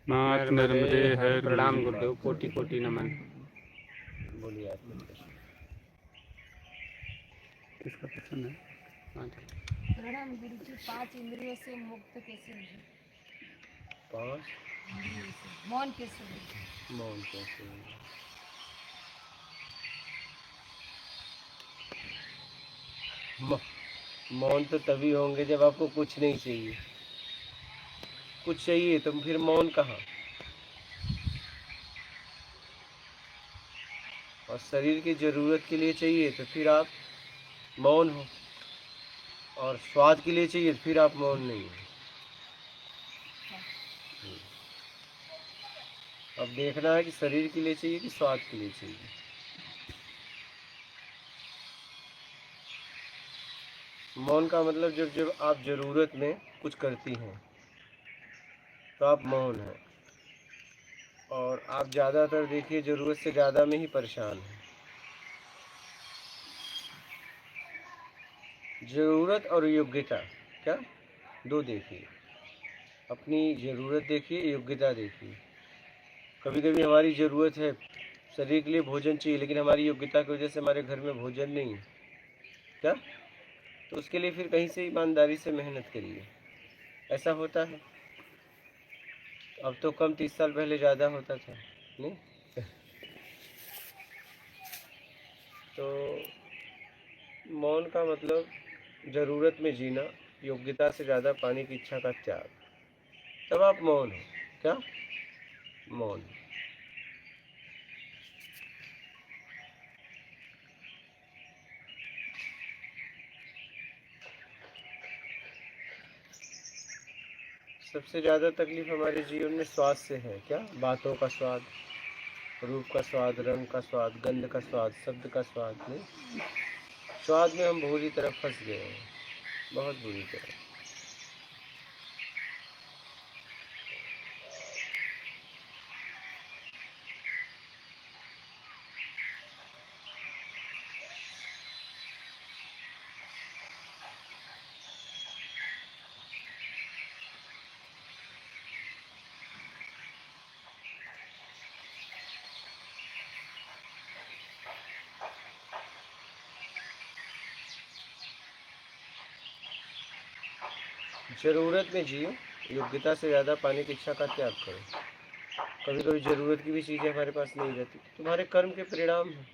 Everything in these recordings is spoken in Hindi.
मात नर्मदे हर प्रणाम गुरुदेव, कोटि कोटि नमन। बोलिए आप। किसका पसंद है? प्रणाम गुरु जी। 5 इंद्रियों से मुक्त कैसे रहे? 5 इंद्रियों से मौन कैसे रहे? मौन कैसे? मौन तो तभी होंगे जब आपको कुछ नहीं चाहिए। कुछ चाहिए तो फिर मौन कहाँ? और शरीर की जरूरत के लिए चाहिए तो फिर आप मौन हो, और स्वाद के लिए चाहिए तो फिर आप मौन नहीं हो। अब देखना है कि शरीर के लिए चाहिए कि स्वाद के लिए चाहिए। मौन का मतलब जब जब आप जरूरत में कुछ करती हैं तो आप मौन हैं, और आप ज़्यादातर देखिए ज़रूरत से ज़्यादा में ही परेशान हैं। ज़रूरत और योग्यता, क्या दो देखिए। अपनी ज़रूरत देखिए, योग्यता देखिए। कभी कभी हमारी ज़रूरत है, शरीर के लिए भोजन चाहिए, लेकिन हमारी योग्यता की वजह से हमारे घर में भोजन नहीं है, क्या? तो उसके लिए फिर कहीं से ईमानदारी से मेहनत करिए। ऐसा होता है। अब तो कम, 30 साल पहले ज़्यादा होता था, नहीं? तो मौन का मतलब ज़रूरत में जीना, योग्यता से ज़्यादा पाने की इच्छा का त्याग, तब आप मौन हो। क्या? मौन। सबसे ज़्यादा तकलीफ हमारे जीवन में स्वाद से है, क्या? बातों का स्वाद, रूप का स्वाद, रंग का स्वाद, गंध का स्वाद, शब्द का स्वाद। नहीं, स्वाद में हम बुरी तरह फंस गए हैं, बहुत बुरी तरह। ज़रूरत में जियो, योग्यता से ज़्यादा पाने की इच्छा का त्याग करो। कभी कभी ज़रूरत की भी चीज़ें हमारे पास नहीं रहती, तुम्हारे कर्म के परिणाम हैं।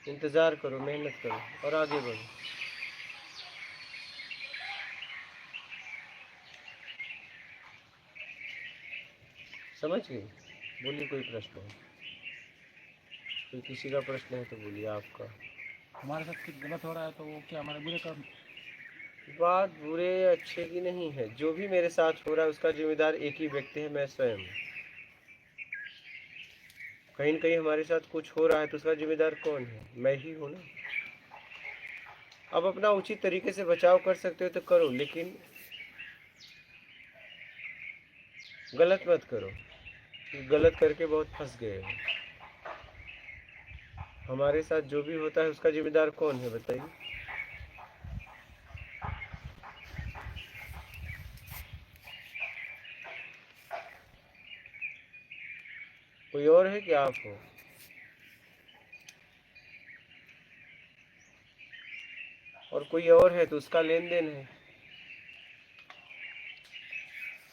इंतज़ार करो, मेहनत करो और आगे बढ़ो। समझ गए? बोलिए, कोई प्रश्न है? कोई किसी का प्रश्न है तो बोलिए। आपका? हमारे साथ कुछ गलत हो रहा है तो वो क्या हमारे बुरे कर्म? बात बुरे अच्छे की नहीं है। जो भी मेरे साथ हो रहा है उसका जिम्मेदार एक ही व्यक्ति है, मैं स्वयं। कहीं न कहीं हमारे साथ कुछ हो रहा है तो उसका जिम्मेदार कौन है? मैं ही हूँ ना। अब अपना उचित तरीके से बचाव कर सकते हो तो करो, लेकिन गलत मत करो। गलत करके बहुत फंस गए हो। हमारे साथ जो भी होता है उसका जिम्मेदार कौन है, बताइए? कोई और है कि आप हो? और कोई और है तो उसका लेन देन है।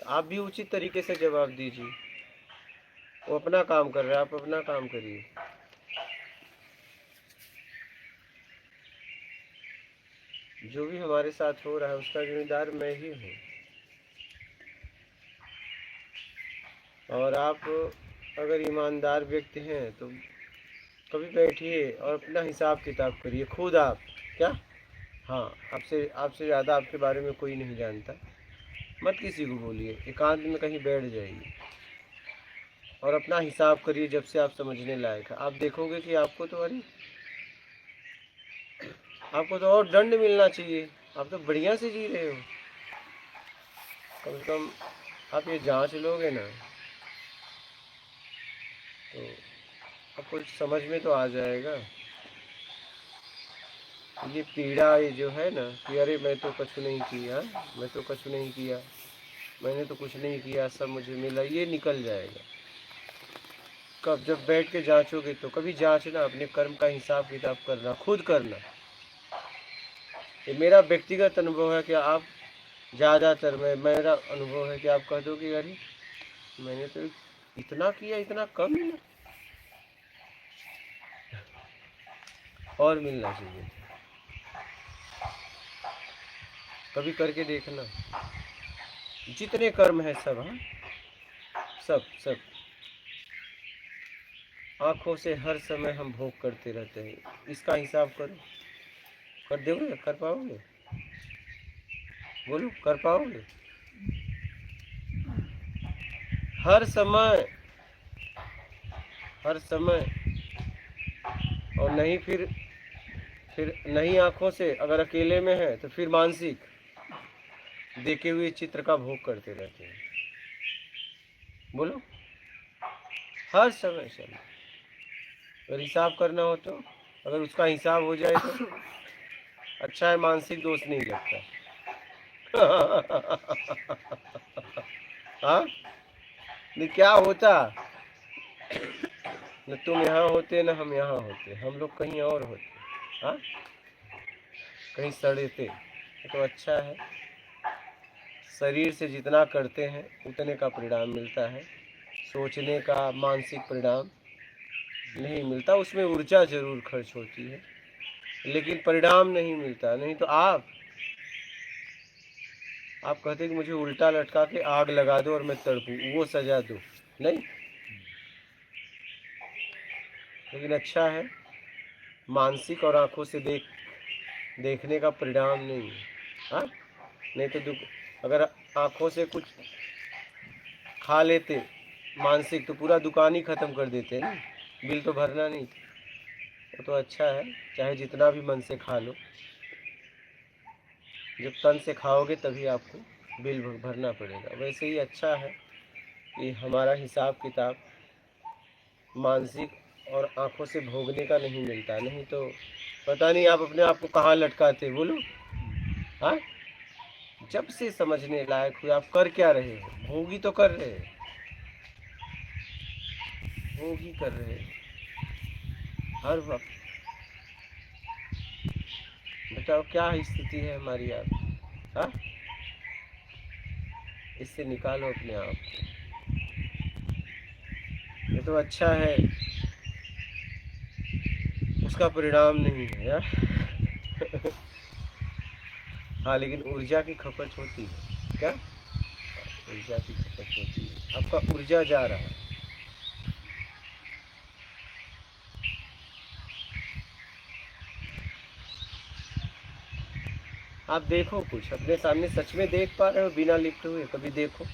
तो आप भी उचित तरीके से जवाब दीजिए। वो अपना काम कर रहा है, आप अपना काम करिए। जो भी हमारे साथ हो रहा है उसका जिम्मेदार मैं ही हूँ। और आप अगर ईमानदार व्यक्ति हैं तो कभी बैठिए और अपना हिसाब किताब करिए खुद आप। क्या? हाँ, आपसे आपसे ज़्यादा आपके बारे में कोई नहीं जानता। मत किसी को बोलिए, एकांत में कहीं बैठ जाइए और अपना हिसाब करिए। जब से आप समझने लायक है, आप देखोगे कि आपको तो और दंड मिलना चाहिए। आप तो बढ़िया से जी रहे हो। कम से कम आप ये जांच लोगे ना तो आपको समझ में तो आ जाएगा। ये पीड़ा, ये जो है ना कि अरे मैं तो कछु नहीं किया, मैं तो कछु नहीं किया, मैंने तो कुछ नहीं किया, सब मुझे मिला, ये निकल जाएगा। कब जब बैठ के जांचोगे तो कभी जांचना, अपने कर्म का हिसाब किताब करना, खुद करना। ये मेरा व्यक्तिगत अनुभव है कि आप ज़्यादातर मेरा अनुभव है कि आप कह दो कि अरे मैंने तो इतना किया, इतना कम मिला, और मिलना चाहिए। कभी करके देखना, जितने कर्म है सब, हाँ सब सब आँखों से हर समय हम भोग करते रहते हैं, इसका हिसाब करो। कर दोगे? कर पाओगे? बोलो, कर पाओगे? हर समय, हर समय। और नहीं फिर नहीं आंखों से, अगर अकेले में है तो फिर मानसिक देखे हुए चित्र का भोग करते रहते हैं। बोलो, हर समय समय। अगर हिसाब करना हो तो, अगर उसका हिसाब हो जाए तो अच्छा है, मानसिक दोष नहीं लगता। हाँ, नहीं क्या होता, न तुम यहाँ होते न हम यहाँ होते, हम लोग कहीं और होते, हाँ कहीं सड़े थे। तो अच्छा है, शरीर से जितना करते हैं उतने का परिणाम मिलता है, सोचने का मानसिक परिणाम नहीं मिलता। उसमें ऊर्जा जरूर खर्च होती है लेकिन परिणाम नहीं मिलता। नहीं तो आप कहते कि मुझे उल्टा लटका के आग लगा दो और मैं तड़पूं, वो सजा दो, नहीं। लेकिन अच्छा है, मानसिक और आंखों से देखने का परिणाम नहीं है, हाँ। नहीं तो अगर आंखों से कुछ खा लेते मानसिक तो पूरा दुकान ही खत्म कर देते ना, बिल तो भरना नहीं। वो तो अच्छा है, चाहे जितना भी मन से खा लो, जब तन से खाओगे तभी आपको बिल भरना पड़ेगा। वैसे ही अच्छा है कि हमारा हिसाब किताब मानसिक और आंखों से भोगने का नहीं मिलता। नहीं तो पता नहीं आप अपने आप को कहाँ लटकाते। बोलो, हाँ। जब से समझने लायक हुए आप कर क्या रहे हो, भोगी तो कर रहे हैं, भोगी कर रहे हैं हर वक्त। बताओ क्या स्थिति है हमारी आप, हाँ। इससे निकालो अपने आप को। ये तो अच्छा है, उसका परिणाम नहीं है यार। हाँ, लेकिन ऊर्जा की खपत होती है। क्या? ऊर्जा की खपत होती है, आपका ऊर्जा जा रहा है। आप देखो, कुछ अपने सामने सच में देख पा रहे हो बिना लिप्त हुए? कभी देखो,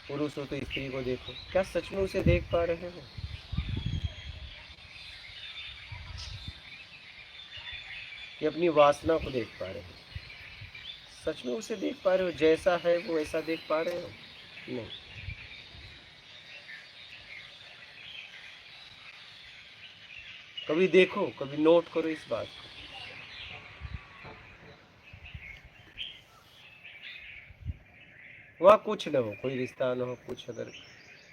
पुरुष हो तो स्त्री को देखो, क्या सच में उसे देख पा रहे हो? कि अपनी वासना को देख पा रहे हो? सच में उसे देख पा रहे हो जैसा है वो ऐसा देख पा रहे हो? नहीं। कभी देखो, कभी नोट करो इस बात को। वहाँ कुछ न हो, कोई रिश्ता न हो, कुछ, अगर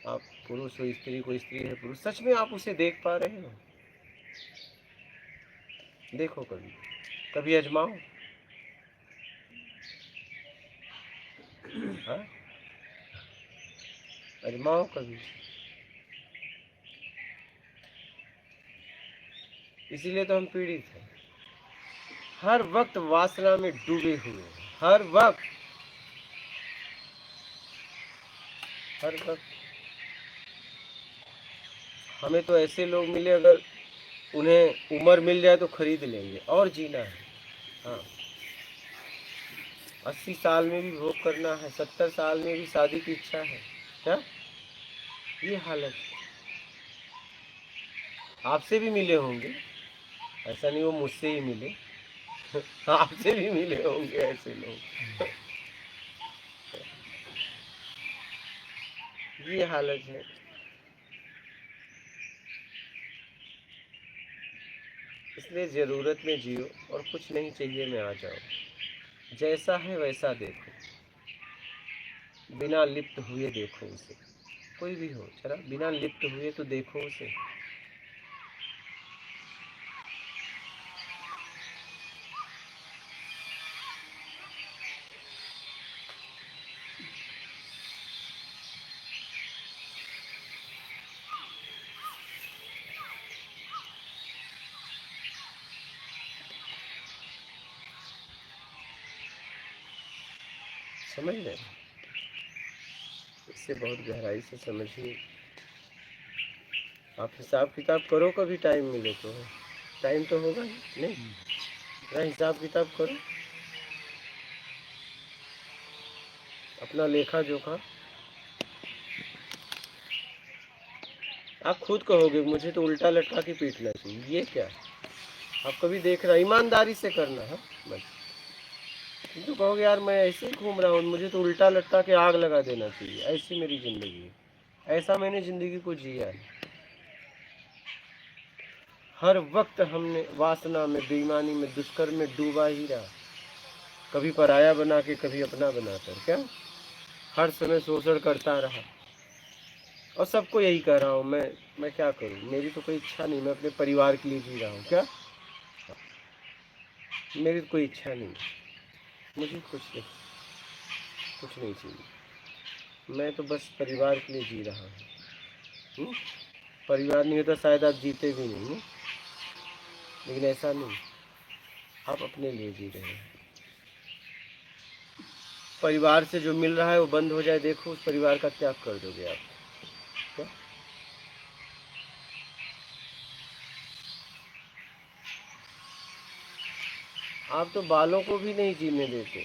आप पुरुष हो, स्त्री को स्त्री है पुरुष, सच में आप उसे देख पा रहे हो? देखो, कभी कभी आजमाओ, हाँ आजमाओ कभी। इसीलिए तो हम पीड़ित हैं, हर वक्त वासना में डूबे हुए, हर वक्त, हर वक्त। हमें तो ऐसे लोग मिले, अगर उन्हें उम्र मिल जाए तो खरीद लेंगे, और जीना है, हाँ। 80 साल में भी भोग करना है, 70 साल में भी शादी की इच्छा है, क्या? ये हालत है। आपसे भी मिले होंगे, ऐसा नहीं वो मुझसे ही मिले। आपसे भी मिले होंगे ऐसे लोग। ये हालत है। इसलिए ज़रूरत में जियो और कुछ नहीं चाहिए में आ जाओ, जैसा है वैसा देखो। बिना लिप्त हुए देखो उसे, कोई भी हो जरा बिना लिप्त हुए तो देखो उसे। समझ रहे, इससे बहुत गहराई से समझिए। आप हिसाब किताब करो, कभी टाइम मिले तो। टाइम तो होगा ही नहीं, जरा हिसाब किताब करो, अपना लेखा जोखा। आप खुद कहोगे मुझे तो उल्टा लटका के पीटना चाहिए, ये क्या? आप कभी देख रहा, ईमानदारी से करना है बस। तो कहोगे यार मैं ऐसे ही घूम रहा हूँ, मुझे तो उल्टा लटका के आग लगा देना चाहिए, ऐसी मेरी ज़िंदगी है, ऐसा मैंने ज़िंदगी को जिया है। हर वक्त हमने वासना में, बेईमानी में, दुष्कर्म में डूबा ही रहा, कभी पराया बना के कभी अपना बनाकर। क्या हर समय शोषण करता रहा, और सबको यही कह रहा हूँ मैं क्या करूँ, मेरी तो कोई इच्छा नहीं, मैं अपने परिवार के लिए जी रहा हूँ। क्या मेरी तो कोई इच्छा नहीं, मुझे कुछ नहीं चाहिए, मैं तो बस परिवार के लिए जी रहा हूँ। परिवार नहीं होता शायद आप जीते भी नहीं, लेकिन ऐसा नहीं, आप अपने लिए जी रहे हैं। परिवार से जो मिल रहा है वो बंद हो जाए, देखो उस परिवार का त्याग कर दोगे आप। क्या आप तो बालों को भी नहीं जीने देते,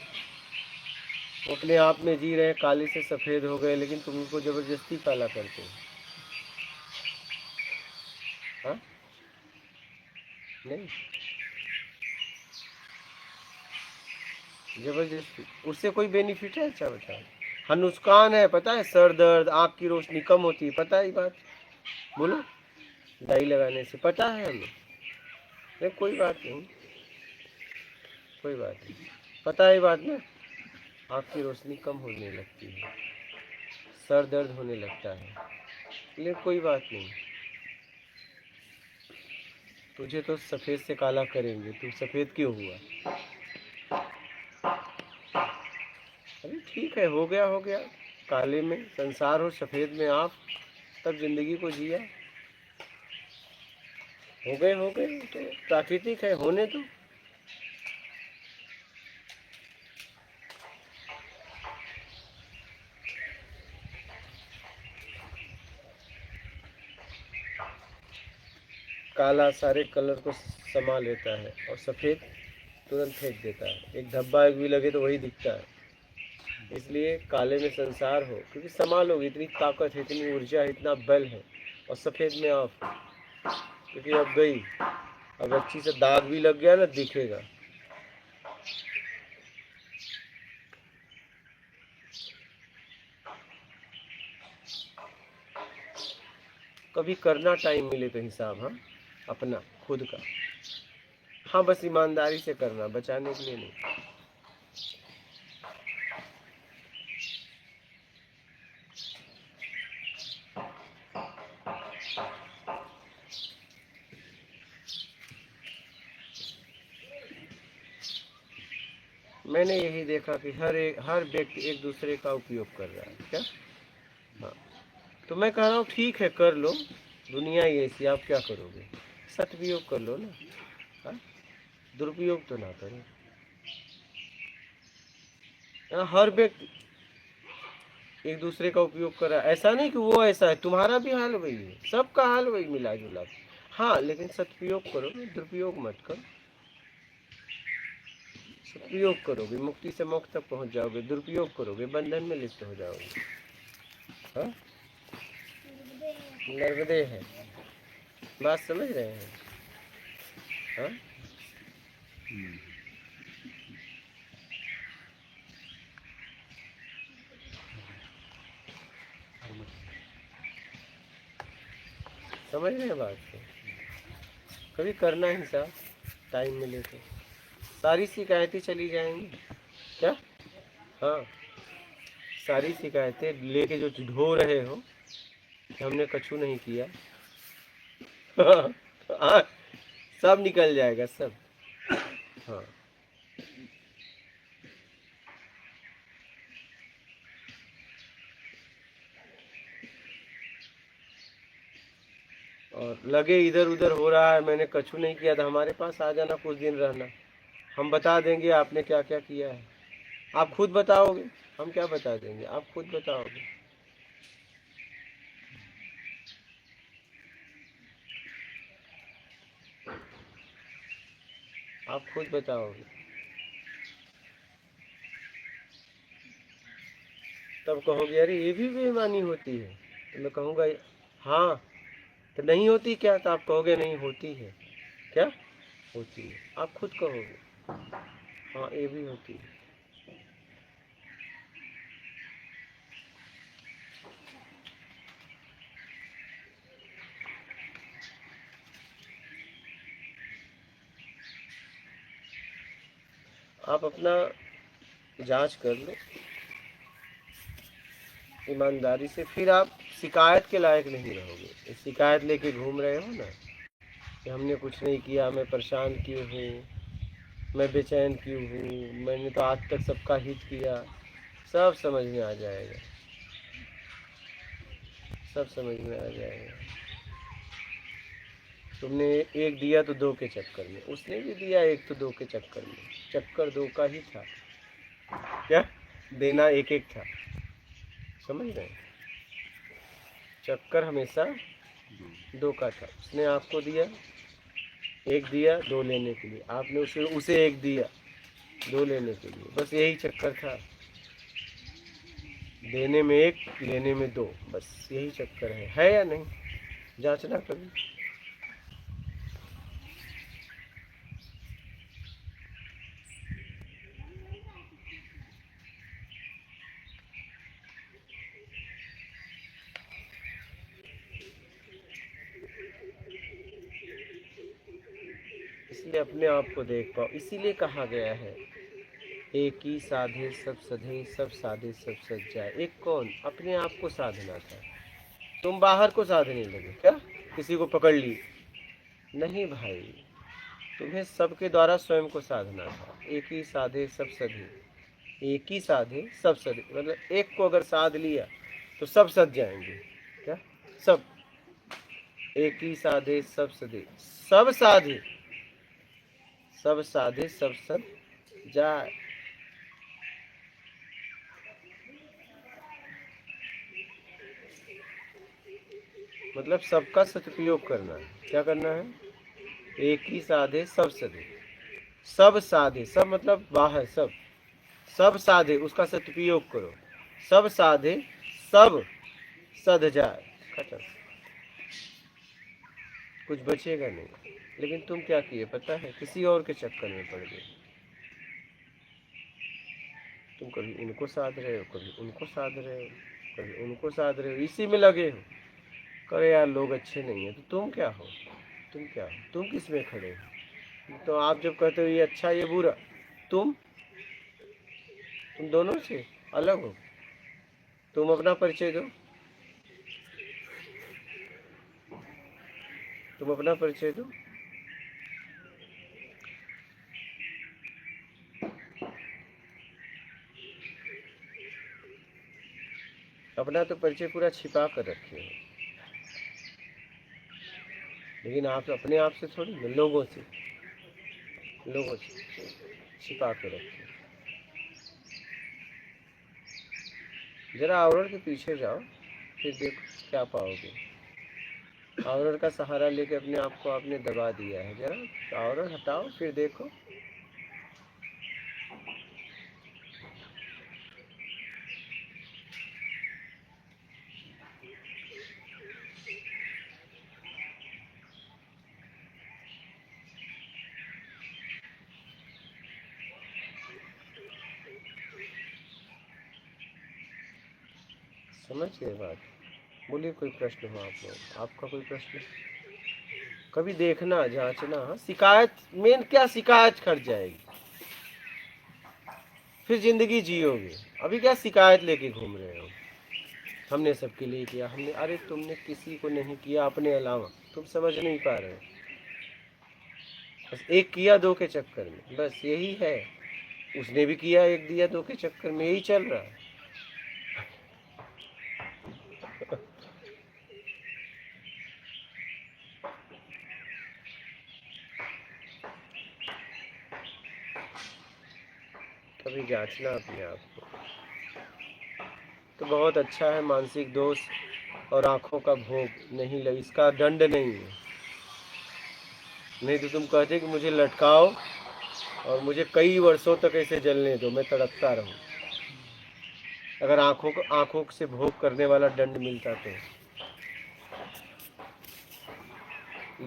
वो अपने आप में जी रहे हैं, काले से सफ़ेद हो गए, लेकिन तुम उनको ज़बरदस्ती काला करते हो। हाँ नहीं, जबरदस्ती, उससे कोई बेनिफिट है? अच्छा बताओ। हाँ नुकसान है, पता है, सर दर्द, आँख की रोशनी कम होती है, पता है ये बात? बोलो, डाई लगाने से पता है हमें? नहीं कोई बात नहीं, कोई बात नहीं, पता है बात ना। आँख की रोशनी कम होने लगती है, सर दर्द होने लगता है, लेकिन कोई बात नहीं, तुझे तो सफ़ेद से काला करेंगे, तू सफ़ेद क्यों हुआ? अरे ठीक है, हो गया, काले में संसार हो, सफ़ेद में आप, तब जिंदगी को जिया। हो गए तो प्राकृतिक है, होने दो। काला सारे कलर को समा लेता है और सफ़ेद तुरंत फेंक देता है, एक धब्बा एक भी लगे तो वही दिखता है। इसलिए काले में संसार हो, क्योंकि समा लोग, इतनी ताकत है, इतनी ऊर्जा है, इतना बल है, और सफ़ेद में आप, क्योंकि अब गई, अब अच्छी से दाग भी लग गया ना, दिखेगा। कभी करना टाइम मिले तो हिसाब, हाँ अपना खुद का, हाँ बस ईमानदारी से करना, बचाने के लिए नहीं। मैंने यही देखा कि हर व्यक्ति एक दूसरे का उपयोग कर रहा है। क्या हाँ, तो मैं कह रहा हूँ ठीक है कर लो, दुनिया ही ऐसी, आप क्या करोगे, सदुपयोग कर लो ना। हाँ? दुरुपयोग तो ना करो। हर व्यक्ति एक दूसरे का उपयोग कर रहा है, ऐसा नहीं कि वो ऐसा है, तुम्हारा भी हाल वही है, सबका हाल वही मिला जुला। हाँ लेकिन सदुपयोग करो, दुरुपयोग मत करो। सदुपयोग करोगे मुक्ति से मोक्ष तक पहुंच जाओगे, दुरुपयोग करोगे बंधन में लिप्त हो जाओगे। हाँ नर्वदे है, बात समझ रहे हैं? हाँ समझ रहे हैं बात को? कभी करना हिसाब, टाइम मिले तो सारी शिकायतें चली जाएंगी। क्या हाँ सारी शिकायतें लेके जो ढो रहे हो कि हमने कछु नहीं किया हाँ, सब निकल जाएगा सब। हाँ और लगे इधर उधर हो रहा है, मैंने कछु नहीं किया, तो हमारे पास आ जाना, कुछ दिन रहना, हम बता देंगे आपने क्या क्या किया है। आप खुद बताओगे, हम क्या बता देंगे, आप खुद बताओगे। आप खुद बताओगे, तब कहोगे अरे ये भी बेईमानी होती है, तो मैं कहूँगा हाँ, तो नहीं होती क्या, तो आप कहोगे नहीं होती है, क्या होती है, आप खुद कहोगे हाँ ये भी होती है। आप अपना जांच कर लो ईमानदारी से, फिर आप शिकायत के लायक नहीं रहोगे। शिकायत लेके घूम रहे हो ना कि हमने कुछ नहीं किया, मैं परेशान क्यों हूँ, मैं बेचैन क्यों हूँ, मैंने तो आज तक सबका हित किया, सब समझ में आ जाएगा, सब समझ में आ जाएगा। तुमने एक दिया तो दो के चक्कर में, उसने भी दिया एक तो दो के चक्कर में, चक्कर दो का ही था, क्या देना एक एक था, समझ रहे, चक्कर हमेशा दो का था। उसने आपको दिया, एक दिया दो लेने के लिए, आपने उसे एक दिया दो लेने के लिए, बस यही चक्कर था, देने में एक लेने में दो, बस यही चक्कर है या नहीं, जांचना कभी। इसलिए अपने आप को देख पाओ, इसीलिए कहा गया है एक ही साधे सब सधे, सब साधे सब सज जाए। एक कौन, अपने आप को साधना था, तुम बाहर को साधने लगे, क्या किसी को पकड़ ली, नहीं भाई, तुम्हें सबके द्वारा स्वयं को साधना था। एक ही साधे सब सधे, एक ही साधे सब सधे, मतलब एक को अगर साध लिया तो सब सज जाएंगे, क्या सब, एक ही साधे सब सधे, सब साधे, सब साधे सब सद जाए। मतलब सबका सदुपयोग करना है, क्या करना है, एक ही साधे सब सधे, सब साधे, सब मतलब बाहर, सब सब साधे उसका सदुपयोग करो, सब साधे सब सध जाए, खत्म, कुछ बचेगा नहीं। लेकिन तुम क्या किए पता है, किसी और के चक्कर में पड़ गए, तुम कभी इनको साध रहे हो, कभी उनको साध रहे हो, कभी उनको साध रहे हो, इसी में लगे हो। करे यार लोग अच्छे नहीं है, तो तुम क्या हो, तुम क्या हो, तुम किस में खड़े हो। तो आप जब कहते हो ये अच्छा ये बुरा, तुम दोनों से अलग हो, तुम अपना परिचय दो, तुम अपना परिचय दो। अपना तो परिचय पूरा छिपा कर रखे हो, लेकिन आप अपने आप से थोड़ी, लोगों से छिपा के रखे। जरा आवरण के पीछे जाओ, फिर देखो क्या पाओगे। आवरण का सहारा लेके अपने आप को आपने दबा दिया है, जरा आवरण हटाओ फिर देखो। समझ गए बात, बोलिए कोई प्रश्न हो आप लोग, आपका कोई प्रश्न, कभी देखना जांचना। शिकायत मेन क्या, शिकायत खट जाएगी, फिर जिंदगी जियोगे। अभी क्या शिकायत लेके घूम रहे हो, हमने सबके लिए किया, हमने, अरे तुमने किसी को नहीं किया अपने अलावा, तुम समझ नहीं पा रहे हो। बस एक किया दो के चक्कर में, बस यही है। उसने भी किया एक दिया दो के चक्कर में, यही चल रहा है। कभी जांचना अपने आप को। तो बहुत अच्छा है, मानसिक दोष और आंखों का भोग नहीं लग, इसका दंड नहीं है। नहीं तो तुम कहते कि मुझे लटकाओ और मुझे कई वर्षों तक ऐसे जलने दो, मैं तड़पता रहूं। अगर आंखों से भोग करने वाला दंड मिलता तो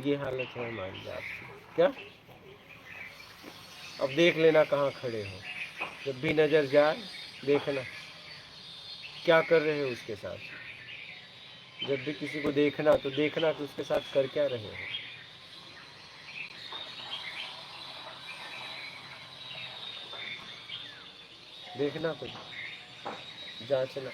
ये हालत है हमारी आपकी। क्या अब देख लेना कहाँ खड़े हो, जब भी नजर जाए देखना क्या कर रहे हो उसके साथ। जब भी किसी को देखना तो देखना कि उसके साथ कर क्या रहे हो। देखना कुछ, जांचना।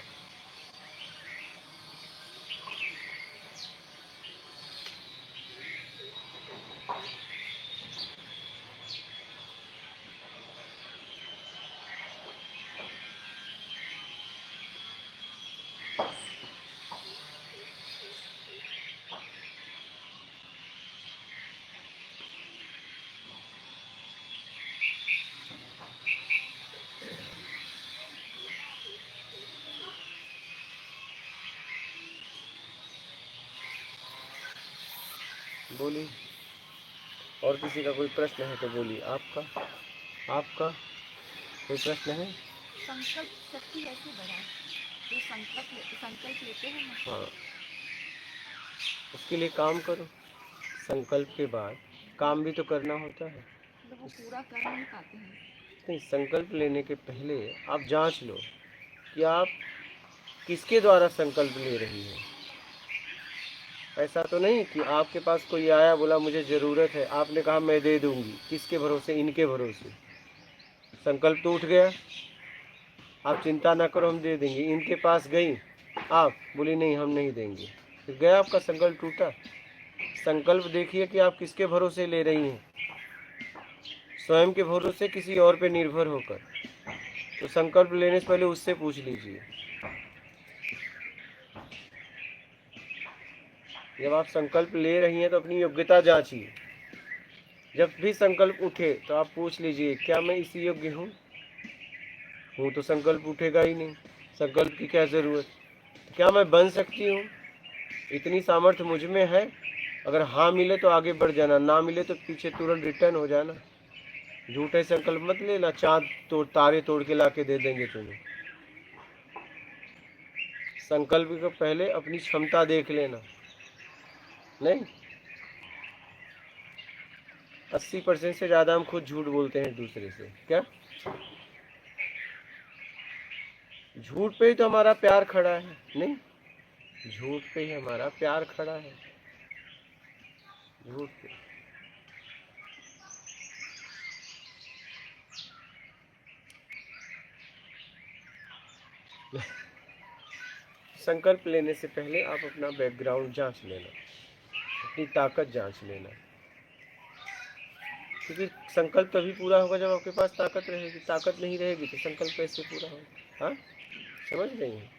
बोलिए, और किसी का कोई प्रश्न है तो बोलिए। आपका कोई प्रश्न है? संकल्प शक्ति कैसे बढ़ाए? जो संकल्प लेते हैं ना, हाँ, उसके लिए काम करो। संकल्प के बाद काम भी तो करना होता है। मतलब वो पूरा कर नहीं पाते हैं। नहीं, संकल्प लेने के पहले आप जांच लो कि आप किसके द्वारा संकल्प ले रही हैं। ऐसा तो नहीं कि आपके पास कोई आया बोला मुझे ज़रूरत है, आपने कहा मैं दे दूंगी, किसके भरोसे? इनके भरोसे। संकल्प तो उठ गया, आप चिंता ना करो हम दे देंगे। इनके पास गई आप, बोली नहीं हम नहीं देंगे, फिर गया आपका संकल्प टूटा। संकल्प देखिए कि आप किसके भरोसे ले रही हैं, स्वयं के भरोसे, किसी और पे निर्भर होकर। तो संकल्प लेने से पहले उससे पूछ लीजिए। जब आप संकल्प ले रही हैं तो अपनी योग्यता जांचिए। जब भी संकल्प उठे तो आप पूछ लीजिए क्या मैं इस योग्य हूँ? हूँ तो संकल्प उठेगा ही नहीं, संकल्प की क्या ज़रूरत? क्या मैं बन सकती हूँ? इतनी सामर्थ्य मुझ में है? अगर हाँ मिले तो आगे बढ़ जाना, ना मिले तो पीछे तुरंत रिटर्न हो जाना। झूठे संकल्प मत लेना, चाँद तोड़ तारे तोड़ के ला के दे देंगे तुम्हें। संकल्प को पहले अपनी क्षमता देख लेना। नहीं, 80% से ज़्यादा हम खुद झूठ बोलते हैं दूसरे से। क्या झूठ पे ही तो हमारा प्यार खड़ा है? नहीं, झूठ पे ही हमारा प्यार खड़ा है, झूठ पे। संकल्प लेने से पहले आप अपना बैकग्राउंड जांच लेना, अपनी ताकत जांच लेना, क्योंकि संकल्प तभी पूरा होगा जब आपके पास ताकत रहेगी। ताकत नहीं रहेगी तो संकल्प कैसे पूरा होगा? हाँ, समझ रही हैं?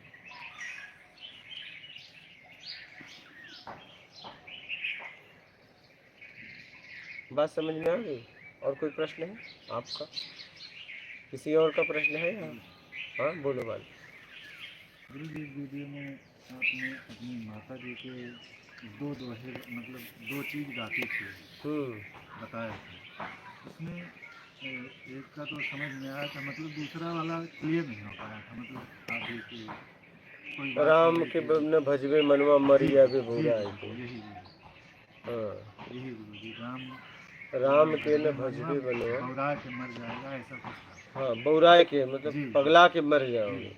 बात समझ में आ गई? और कोई प्रश्न है आपका? किसी और का प्रश्न है? हाँ बोलो बाल। गुरु जी, वीडियो में आपने अपनी माता जी के दो दोहे, मतलब दो चीज़ गाती थी, बताया था। उसमें एक का तो समझ में आया था, मतलब दूसरा वाला क्लियर नहीं हो पाया था। मतलब आप ये कि कोई बात राम के न भजवे मनवा मरी जावे भूरा है। यही हाँ, यही गुरु जी, राम के न भजवे बनवा, बौरा के मर जाएगा, ऐसा कुछ। हाँ बौराए के मतलब पगला के मर जाओगे।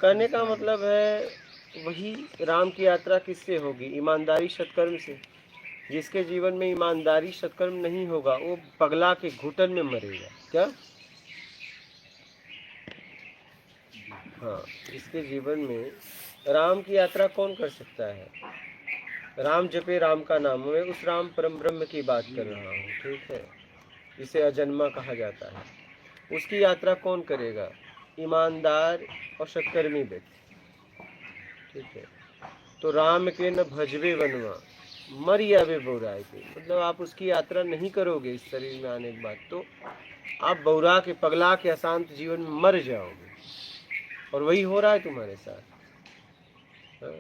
कहने का मतलब है वही, राम की यात्रा किससे होगी? ईमानदारी सत्कर्म से। जिसके जीवन में ईमानदारी सत्कर्म नहीं होगा वो पगला के घुटन में मरेगा। क्या हाँ, इसके जीवन में राम की यात्रा कौन कर सकता है? राम जपे राम का नाम, मैं उस राम परम ब्रह्म की बात कर रहा हूँ, ठीक है, जिसे अजन्मा कहा जाता है। उसकी यात्रा कौन करेगा? ईमानदार और सत्कर्मी व्यक्ति, ठीक है। तो राम के न भजवे वनवा मर आवे बौराए के, मतलब आप उसकी यात्रा नहीं करोगे इस शरीर में आने के बाद, तो आप बौरा के, पगला के अशांत जीवन में मर जाओगे। और वही हो रहा है तुम्हारे साथ। हाँ।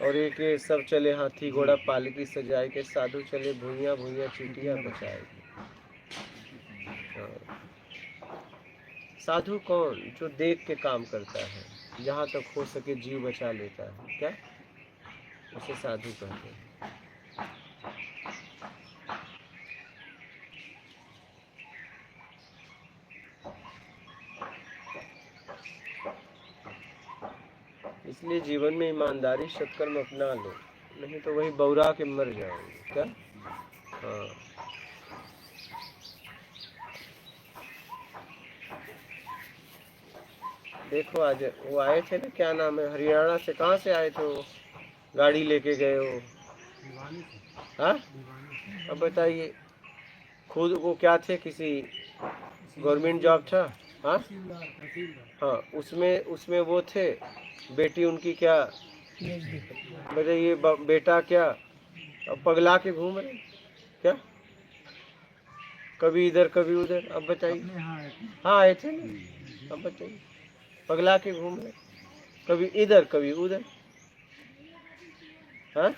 और एक ये सब चले हाथी घोड़ा पालकी सजाए के, साधु चले भूइयां भूइयां चींटियां बचाए के। हाँ। साधु कौन? जो देख के काम करता है, जहाँ तक हो सके जीव बचा लेता है, क्या उसे साधु कहते हैं। इसलिए जीवन में ईमानदारी सत्कर्म अपना लो, नहीं तो वही बौरा के मर जाओगे, क्या? हाँ। देखो आज वो आए थे ना, क्या नाम है, हरियाणा से, कहाँ से आए थे वो, गाड़ी लेके गए हो? हाँ, अब बताइए, खुद वो क्या थे, किसी गवर्नमेंट जॉब था? हाँ हाँ, उसमें वो थे, बेटी उनकी क्या, बताइए, बेटा क्या, अब पगला के घूम रहे, क्या कभी इधर कभी उधर। अब बताइए, हाँ आए थे ना, अब बताइए, पगला के घूम रहे, कभी इधर कभी उधर। हाँ,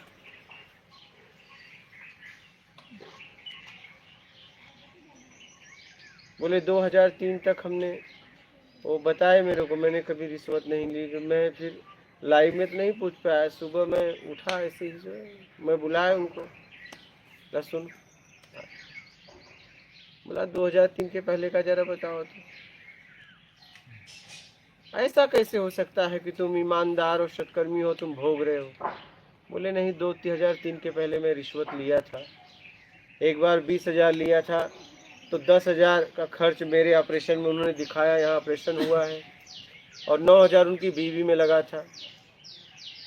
बोले 2003 तक हमने, वो बताए मेरे को, मैंने कभी रिश्वत नहीं ली। मैं फिर लाइव में तो नहीं पूछ पाया, सुबह मैं उठा ऐसे ही, जो मैं बुलाया उनको, सुन, बोला 2003 के पहले का जरा बताओ तो। ऐसा कैसे हो सकता है कि तुम ईमानदार और सत्कर्मी हो, तुम भोग रहे हो? बोले नहीं, 2003 के पहले मैं रिश्वत लिया था, एक बार 20,000 लिया था, तो 10,000 का खर्च मेरे ऑपरेशन में उन्होंने दिखाया, यहाँ ऑपरेशन हुआ है, और 9,000 उनकी बीवी में लगा था।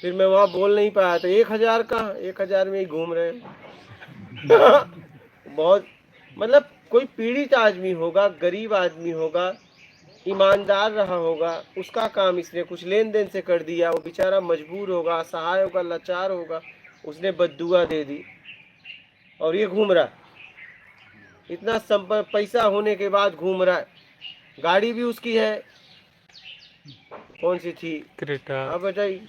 फिर मैं वहाँ बोल नहीं पाया था, 1,000 कहाँ, 1,000 में ही घूम रहे हैं। बहुत, मतलब कोई पीड़ित आदमी होगा, गरीब आदमी होगा, ईमानदार रहा होगा, उसका काम इसने कुछ लेन देन से कर दिया, वो बेचारा मजबूर होगा, असहाय होगा, लाचार होगा, उसने बद्दुआ दे दी, और ये घूम रहा, इतना पैसा होने के बाद घूम रहा है, गाड़ी भी उसकी है, कौन सी थी, क्रेटा, अब बताइए,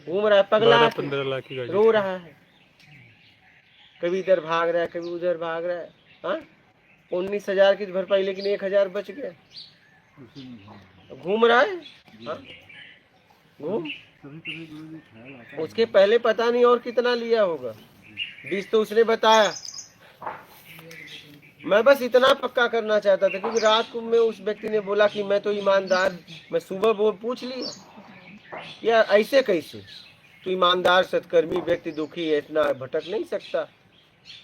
घूम रहा है, पगला 15 लाख की गाड़ी, रो रहा है, कभी इधर भाग रहा है, कभी उधर भाग रहा है। हाँ, 19,000 की भरपाई, लेकिन 1,000 बच गया, घूम रहा है। हाँ, घूम, उसके पहले पता नहीं और कितना लिया होगा, 20 तो उसने बताया। मैं बस इतना पक्का करना चाहता था, क्योंकि रात को में उस व्यक्ति ने बोला कि मैं तो ईमानदार, मैं सुबह वो पूछ लिया, यार ऐसे कैसे, तो ईमानदार सत्कर्मी व्यक्ति दुखी है, इतना भटक नहीं सकता।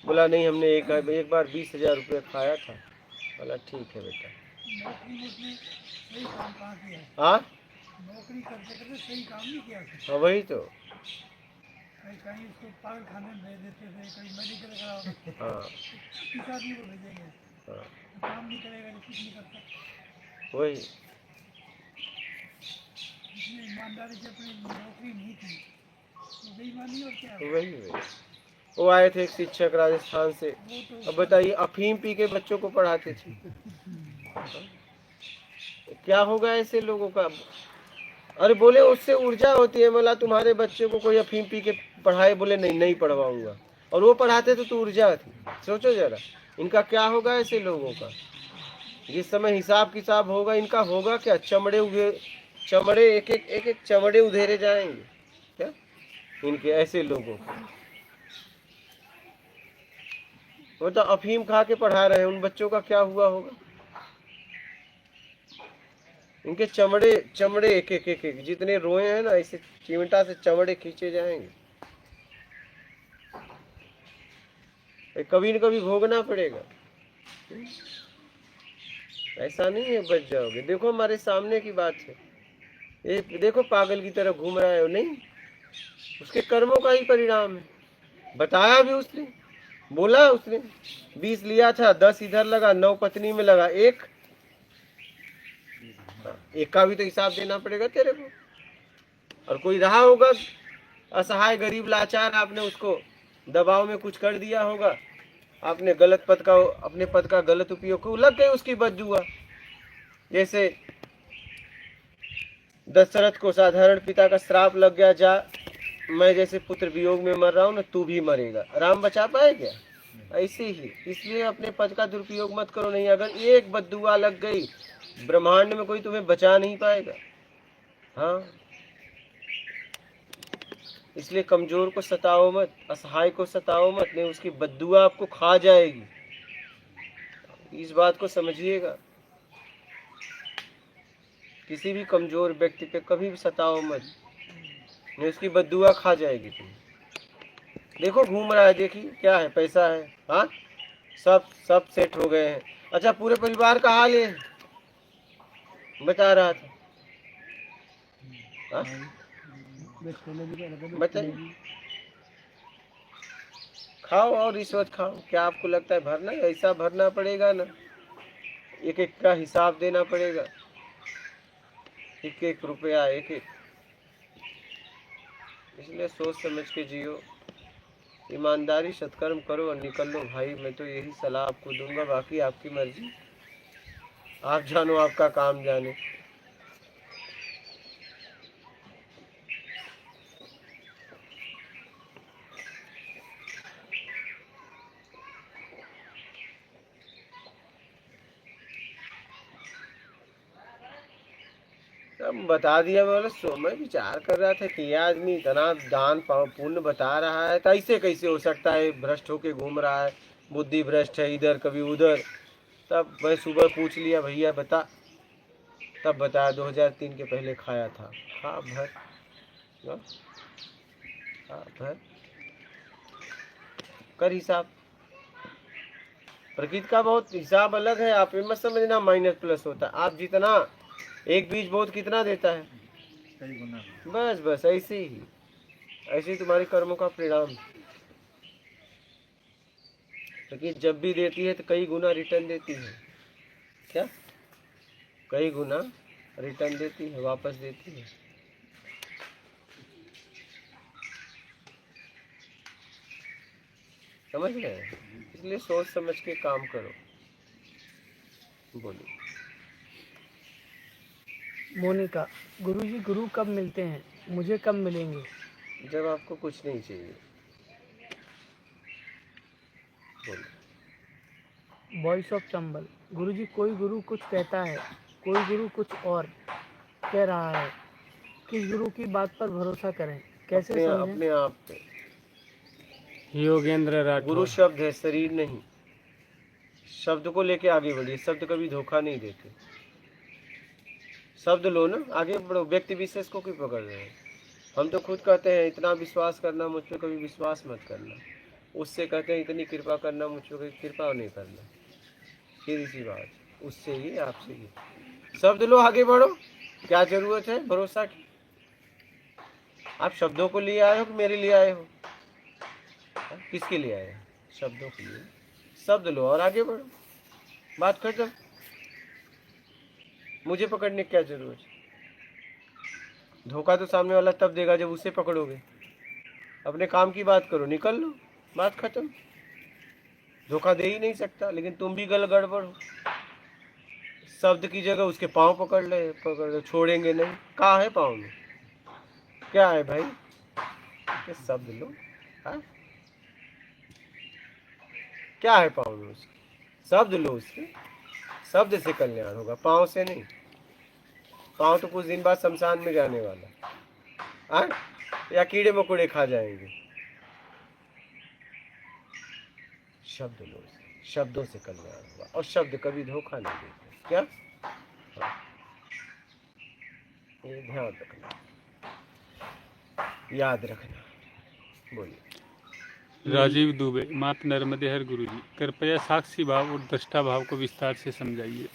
बोला नहीं, हमने एक बार 20,000 रुपये खाया था। बोला ठीक है बेटा। हाँ, नौकरी करते करते सही काम नहीं किया, हाँ वही तो, कहीं उसको पागल खाने में भेज देते थे, कहीं मेडिकल कराओ, हाँ किस आदमी को भेजेंगे, हाँ काम नहीं करेगा, कुछ नहीं करता। वही, इसलिए ईमानदारी से अपनी नौकरी नहीं थी, तो बेईमानी और क्या। वही वो आए थे एक शिक्षक राजस्थान से, अब बताइए, अफीम पी के बच्चों को पढ़ाते थे। क्या होगा ऐसे लोगों का? अरे बोले उससे ऊर्जा होती है, बोला तुम्हारे बच्चे को कोई अफीम पी के पढ़ाए, बोले नहीं पढ़वाऊंगा, और वो पढ़ाते तो ऊर्जा थी। सोचो जरा, इनका क्या होगा ऐसे लोगों का? जिस समय हिसाब किताब होगा, इनका होगा क्या? चमड़े एक चमड़े उधेरे जाएंगे क्या इनके, ऐसे लोगों को? वो तो अफीम खा के पढ़ा रहे हैं, उन बच्चों का क्या हुआ होगा? इनके चमड़े एक जितने रोए हैं ना, ऐसे चिमटा से चमड़े खींचे जाएंगे। ये कभी न कभी भोगना पड़ेगा। ऐसा नहीं है बच जाओगे। देखो हमारे सामने की बात है, ये देखो पागल की तरह घूम रहा है, नहीं उसके कर्मों का ही परिणाम है। बताया भी उसने, बोला उसने 20 लिया था, 10 इधर लगा, 9 पत्नी में लगा, एक का भी तो हिसाब देना पड़ेगा तेरे को। और कोई रहा होगा असहाय गरीब लाचार, आपने उसको दबाव में कुछ कर दिया होगा, आपने गलत पद का, अपने पद का गलत उपयोग को, लग गई उसकी बददुआ। जैसे दशरथ को साधारण पिता का श्राप लग गया, जा मैं जैसे पुत्र वियोग में मर रहा हूं ना, तू भी मरेगा। राम बचा पाए क्या? ऐसे ही। इसलिए अपने पद का दुरुपयोग मत करो, नहीं अगर एक बददुआ लग गई ब्रह्मांड में कोई तुम्हें बचा नहीं पाएगा। हाँ, इसलिए कमजोर को सताओ मत, असहाय को सताओ मत, नहीं उसकी बद्दुआ आपको खा जाएगी। इस बात को समझिएगा। किसी भी कमजोर व्यक्ति पे कभी भी सताओ मत, नहीं उसकी बद्दुआ खा जाएगी तुम। देखो घूम रहा है, देखिए क्या है, पैसा है, हाँ सब सेट हो गए हैं। अच्छा पूरे परिवार का हाल है बता रहा था, हाँ? बताइए। खाओ और रिश्वत खाओ, क्या आपको लगता है भरना? ऐसा भरना पड़ेगा ना, एक एक का हिसाब देना पड़ेगा, एक एक रुपया, एक एक। इसलिए सोच समझ के जियो, ईमानदारी सत्कर्म करो और निकल लो भाई। मैं तो यही सलाह आपको दूंगा, बाकी आपकी मर्जी, आप जानो, आपका काम जाने। अब बता दिया। मैं विचार कर रहा था कि यह आदमी इतना दान पुण्य बता रहा है, तो ऐसे कैसे हो सकता है? भ्रष्ट होके घूम रहा है, बुद्धि भ्रष्ट है, इधर कभी उधर। तब मैं सुबह पूछ लिया, भैया बता, तब बताया 2003 के पहले खाया था। हाँ भर, हाँ भर, कर हिसाब। प्रकृति का बहुत हिसाब अलग है, आप ये मत समझना माइनस प्लस होता है। आप जितना एक बीज बहुत कितना देता है, कई गुना। बस बस ऐसे ही, ऐसे ही तुम्हारे कर्मों का परिणाम। प्रकृति जब भी देती है तो कई गुना रिटर्न देती है। क्या? कई गुना रिटर्न देती है, वापस देती है। समझ रहे हैं? इसलिए सोच समझ के काम करो। बोलिए। मोनिका, गुरुजी गुरु कब मिलते हैं, मुझे कब मिलेंगे? जब आपको कुछ नहीं चाहिए। बोलिए। वॉइस ऑफ चंबल, गुरुजी कोई गुरु कुछ कहता है, कोई गुरु कुछ और कह रहा है, किस गुरु की बात पर भरोसा करें, कैसे समझें? अपने आप पे। योगेंद्र राठौर। गुरु शब्द है, शरीर नहीं। शब्द को लेके आगे बढ़िए, शब्द कभी धोखा नहीं देते। शब्द लो ना, आगे बढ़ो। व्यक्ति विशेष को क्यों पकड़ रहे हैं? हम तो खुद कहते हैं इतना विश्वास करना, मुझ पर कभी विश्वास मत करना। उससे कहते हैं इतनी कृपा करना, मुझ पर कृपा नहीं करना। सीधी सी बात, उससे ही आपसे ही। शब्द लो, आगे बढ़ो। क्या जरूरत है भरोसा की? आप शब्दों को लिए आए हो कि मेरे लिए आए हो? किसके लिए आए? शब्दों के लिए। शब्द लो और आगे बढ़ो, बात खत्म। मुझे पकड़ने की क्या जरूरत है? धोखा तो सामने वाला तब देगा जब उसे पकड़ोगे। अपने काम की बात करो, निकल लो, बात खत्म। धोखा दे ही नहीं सकता, लेकिन तुम भी गड़बड़ हो। शब्द की जगह उसके पाँव पकड़ ले, छोड़ेंगे नहीं। कहाँ है पाँव में? क्या है भाई? शब्द लो। हाँ, क्या है पाँव में उसके? शब्द लो उसके। शब्द से कल्याण होगा, पाँव से नहीं। पाँव तो कुछ दिन बाद शमशान में जाने वाला है, या कीड़े मकोड़े खा जाएंगे। शब्द लो, शब्दों से कल्याण होगा, और शब्द कभी धोखा नहीं देते। क्या? ये ध्यान रखना, याद रखना। बोलिए। राजीव दुबे, मात नर्मदे हर गुरुजी, कृपया साक्षी भाव और दृष्टा भाव को विस्तार से समझाइए।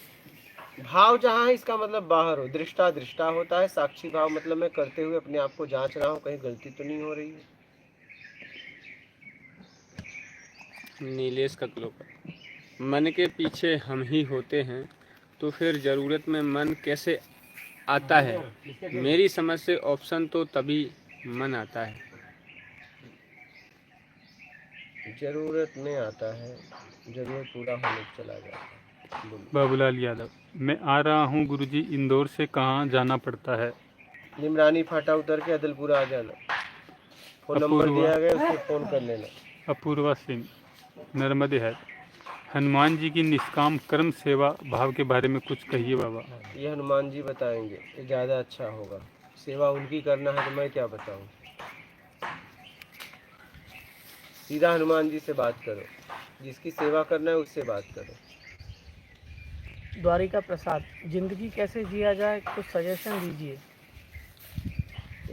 भाव जहाँ है इसका मतलब बाहर हो, दृष्टा दृष्टा होता है, साक्षी भाव मतलब मैं करते हुए अपने आप को जांच रहा हूँ कहीं गलती तो नहीं हो रही है। नीलेश ककलोकर, मन के पीछे हम ही होते हैं तो फिर ज़रूरत में मन कैसे आता है? मेरी समझ से ऑप्शन तो तभी मन आता है। जरूरत में आता है, जरूरत पूरा होने को चला जाता है। बोलिए। बाबूलाल यादव, मैं आ रहा हूँ गुरुजी, इंदौर से कहाँ जाना पड़ता है? निमरानी फाटा उतर के अदलपुरा आ जाना, फोन नंबर अपूर्वा। दिया गया उसको फोन कर लेना। अपूर्वा सिंह, नर्मदे है। हनुमान जी की निष्काम कर्म सेवा भाव के बारे में कुछ कहिए बाबा। ये हनुमान जी बताएंगे, ये ज़्यादा अच्छा होगा। सेवा उनकी करना है तो मैं क्या बताऊं। सीधा हनुमान जी से बात करो, जिसकी सेवा करना है उससे बात करो। द्वारिका प्रसाद, जिंदगी कैसे जिया जाए कुछ सजेशन दीजिए।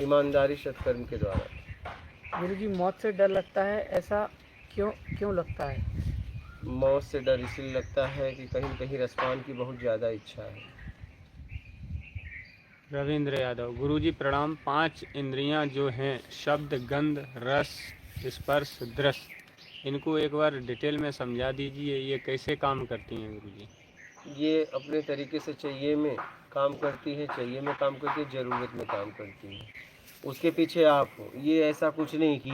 ईमानदारी सत्कर्म के द्वारा। गुरुजी, मौत से डर लगता है, ऐसा क्यों लगता है? मौत से डर इसलिए लगता है कि कहीं न कहीं रसपान की बहुत ज़्यादा इच्छा है। रविंद्र यादव, गुरुजी प्रणाम। 5 इंद्रियां जो हैं, शब्द, गंध, रस, स्पर्श, दृश्य, इनको एक बार डिटेल में समझा दीजिए, ये कैसे काम करती हैं गुरुजी? ये अपने तरीके से चाहिए में काम करती है, चाहिए में काम करती है, ज़रूरत में काम करती है। उसके पीछे आप हो, ये ऐसा कुछ नहीं कि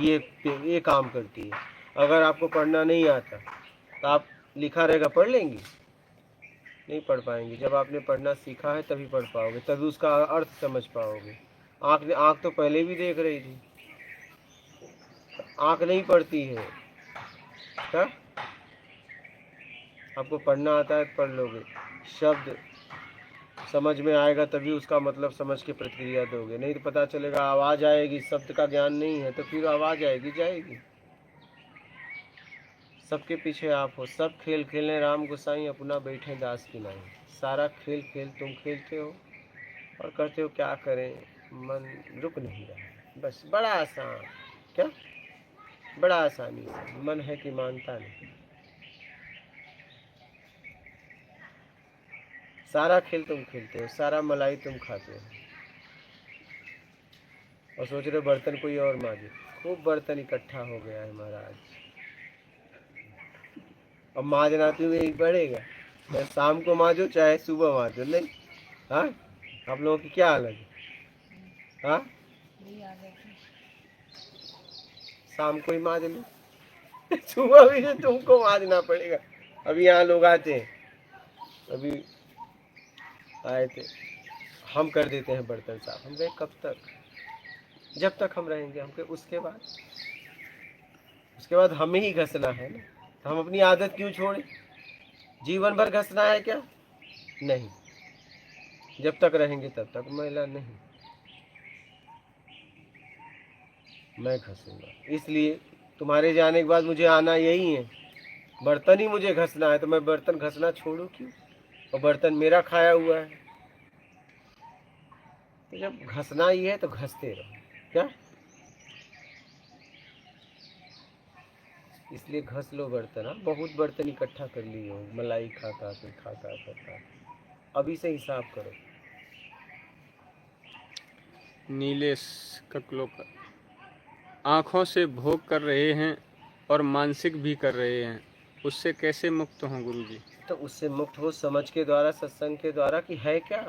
ये काम करती है। अगर आपको पढ़ना नहीं आता तो आप लिखा रहेगा पढ़ लेंगी? नहीं पढ़ पाएंगे। जब आपने पढ़ना सीखा है तभी पढ़ पाओगे, तभी उसका अर्थ समझ पाओगे। आँख तो पहले भी देख रही थी, आँख नहीं पढ़ती है क्या? आपको पढ़ना आता है तो पढ़ लोगे, शब्द समझ में आएगा तभी उसका मतलब समझ के प्रतिक्रिया दोगे। नहीं तो पता चलेगा आवाज़ आएगी, शब्द का ज्ञान नहीं है तो फिर आवाज़ आएगी जाएगी। सबके पीछे आप हो, सब खेल खेलें राम गोसाई, अपना बैठे दास की नहीं। सारा खेल तुम खेलते हो और करते हो, क्या करें, मन रुक नहीं रहा। बस बड़ा आसान, क्या बड़ा आसानी से मन है कि मानता नहीं। सारा खेल तुम खेलते हो, सारा मलाई तुम खाते हो और सोच रहे हो बर्तन कोई और मांजे। खूब बर्तन इकट्ठा हो गया है महाराज, अब मांजना तुम्हें पड़ेगा। चाहे शाम को मांजो चाहे सुबह मांजो, नहीं? हाँ, आप लोगों की क्या हालत है? हाँ, शाम को ही मांज लो, सुबह भी तो तुमको मांजना पड़ेगा। अभी यहाँ लोग आते हैं, अभी आए थे, हम कर देते हैं बर्तन साफ। हम कहे कब तक? जब तक हम रहेंगे। हम कहे उसके बाद हमें ही घसना है ना, तो हम अपनी आदत क्यों छोड़े? जीवन भर घसना है क्या? नहीं, जब तक रहेंगे तब तक। महिला नहीं, मैं घसूंगा। इसलिए तुम्हारे जाने के बाद मुझे आना यही है, बर्तन ही मुझे घसना है, तो मैं बर्तन घसना छोड़ूं क्यों? और बर्तन मेरा खाया हुआ है, तो जब घसना ही है तो घसते रहो, क्या? इसलिए घस लो बर्तन। हाँ, बहुत बर्तन इकट्ठा कर लिए हो, मलाई खाता अभी से हिसाब करो। नीलेश ककलोकर, आँखों से भोग कर रहे हैं और मानसिक भी कर रहे हैं, उससे कैसे मुक्त हों गुरुजी? तो उससे मुक्त हो समझ के द्वारा, सत्संग के द्वारा कि है क्या,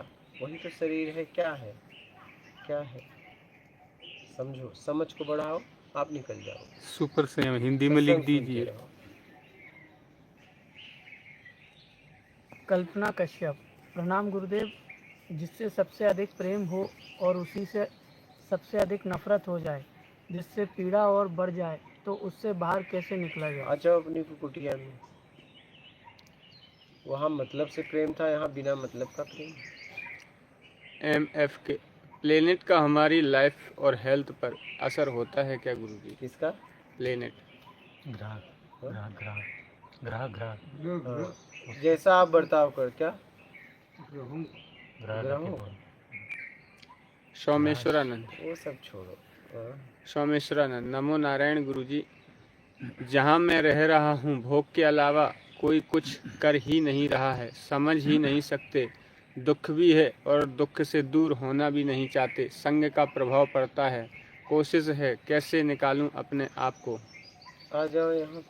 वही तो शरीर है। क्या है, क्या है, समझो, समझ को बढ़ाओ, आप निकल जाओ। सुपर संयम, हिंदी में लिख सत्संग सुनते दीजिए। रहो। कल्पना कश्यप, प्रणाम गुरुदेव। जिससे सबसे अधिक प्रेम हो और उसी से सबसे अधिक नफरत हो जाए, जिससे पीड़ा और बढ़ जाए, तो उससे बाहर कैसे निकला जाए? आ जाओ अपनी कुटिया में। वहाँ मतलब से प्रेम था, यहाँ बिना मतलब का प्रेम। MF के, प्लेनेट का हमारी लाइफ और हेल्थ पर असर होता है क्या गुरुजी? किसका? प्लेनेट, हाँ, जैसा आप बर्ताव कर, क्या ग्रहों, सोमेश्वरानंद, वो सब छोड़ो। हाँ, सोमेश्वरानंद, नमो नारायण गुरुजी। जहाँ मैं रह रहा हूँ भोग के अलावा कोई कुछ कर ही नहीं रहा है, समझ ही नहीं सकते, दुख भी है और दुख से दूर होना भी नहीं चाहते, संग का प्रभाव पड़ता है, कोशिश है कैसे निकालूं अपने आप को। आ जाओ यहाँ।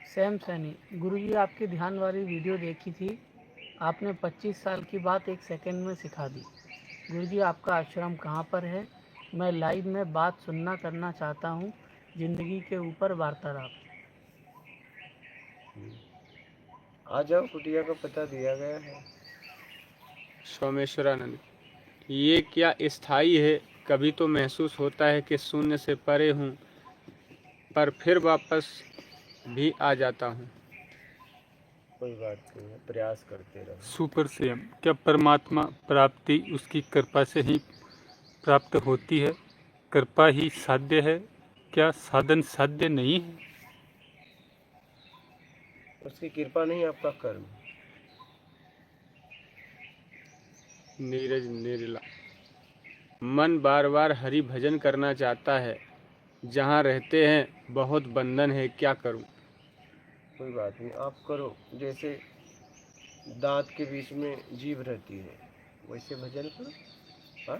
सैम सैनी, गुरुजी आपकी ध्यान वाली वीडियो देखी थी, आपने 25 साल की बात 1 सेकंड में सिखा दी। गुरुजी आपका आश्रम कहाँ पर है? मैं लाइव में बात सुनना करना चाहता हूँ, जिंदगी के ऊपर वार्तालाप। आ जाओ, कुटिया का पता दिया गया है। सोमेश्वरानंद, ये क्या स्थायी है? कभी तो महसूस होता है कि शून्य से परे हूँ, पर फिर वापस भी आ जाता हूँ। कोई बात नहीं है, प्रयास करते रहो। सुपर सेम, क्या परमात्मा प्राप्ति उसकी कृपा से ही प्राप्त होती है? कृपा ही साध्य है, क्या साधन साध्य नहीं है? उसकी कृपा नहीं, आपका कर्म। नीरज निर्ला, मन बार बार हरि भजन करना चाहता है, जहाँ रहते हैं बहुत बंधन है, क्या करूँ? कोई बात नहीं, आप करो। जैसे दांत के बीच में जीभ रहती है, वैसे भजन करो। हाँ,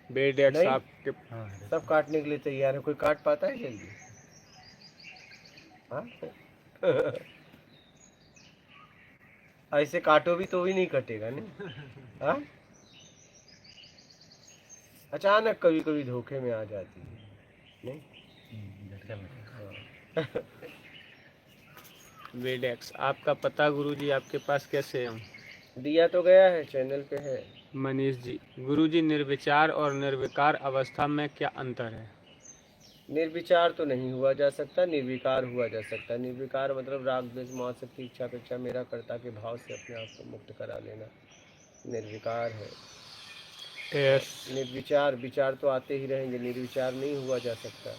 बेड एक्स नहीं। आपके सब काटने के लिए तैयार है, कोई काट पाता है जल्दी? हाँ ऐसे काटो भी तो भी नहीं कटेगा नहीं। हाँ, अचानक कभी कभी धोखे में आ जाती है, नहीं? हाँ। बेड एक्स, आपका पता गुरुजी आपके पास कैसे आऊँ? दिया तो गया है, चैनल पे है। मनीष जी, गुरुजी निर्विचार और निर्विकार अवस्था में क्या अंतर है? निर्विचार तो नहीं हुआ जा सकता, निर्विकार हुआ जा सकता है। निर्विकार मतलब राग द्वेष मोह शक्ति इच्छा अपेक्षा मेरा कर्ता के भाव से अपने आप को मुक्त करा लेना निर्विकार है। यस। निर्विचार, विचार तो आते ही रहेंगे, निर्विचार नहीं हुआ जा सकता।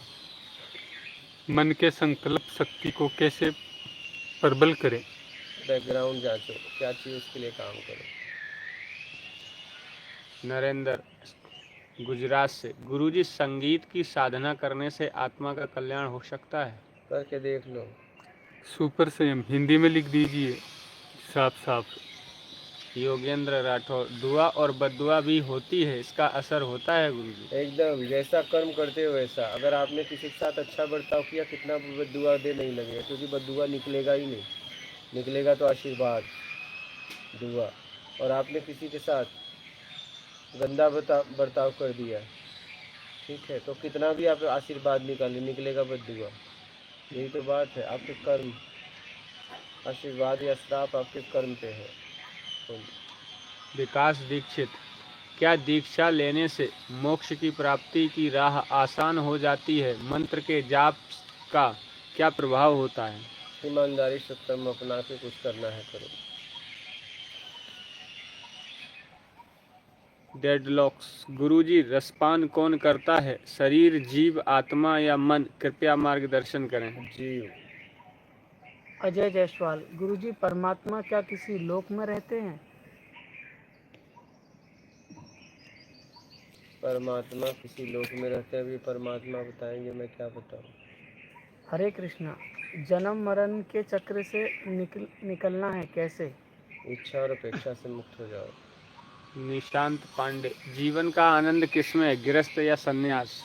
मन के संकल्प शक्ति को कैसे प्रबल करें? बैकग्राउंड जांचो, क्या चाहिए उसके लिए काम करो। नरेंद्र गुजरात से, गुरुजी संगीत की साधना करने से आत्मा का कल्याण हो सकता है? करके देख लो। सुपर सेम, हिंदी में लिख दीजिए साफ साफ। योगेंद्र राठौर, दुआ और बद्दुआ भी होती है, इसका असर होता है गुरुजी? एकदम, जैसा कर्म करते हो वैसा। अगर आपने किसी के साथ अच्छा बर्ताव किया, कितना भी बद्दुआ दे नहीं लगेगा, क्योंकि बद्दुआ निकलेगा ही नहीं। निकलेगा तो आशीर्वाद, दुआ। और आपने किसी के साथ गंदा बर्ताव कर दिया, ठीक है, तो कितना भी आप आशीर्वाद निकाले, निकलेगा बद्दुआ। यही तो बात है, आपके कर्म, आशीर्वाद या श्राप आपके कर्म पे है। तो विकास दीक्षित, क्या दीक्षा लेने से मोक्ष की प्राप्ति की राह आसान हो जाती है? मंत्र के जाप का क्या प्रभाव होता है? ईमानदारी से कर्म अपना के कुछ करना है करो। डेडलॉक्स, गुरुजी रसपान कौन करता है, शरीर, जीव, आत्मा या मन? कृपया मार्गदर्शन करें। जीव। अजय जायसवाल, गुरुजी परमात्मा क्या किसी लोक में रहते हैं? परमात्मा किसी लोक में रहते हैं, अभी परमात्मा बताएंगे, मैं क्या बताऊं। हरे कृष्णा, जन्म मरण के चक्र से निकलना है कैसे? इच्छा और अपेक्षा से मुक्त हो जाओ। निशांत पांडे, जीवन का आनंद किसमें है, गृहस्थ या सन्यास?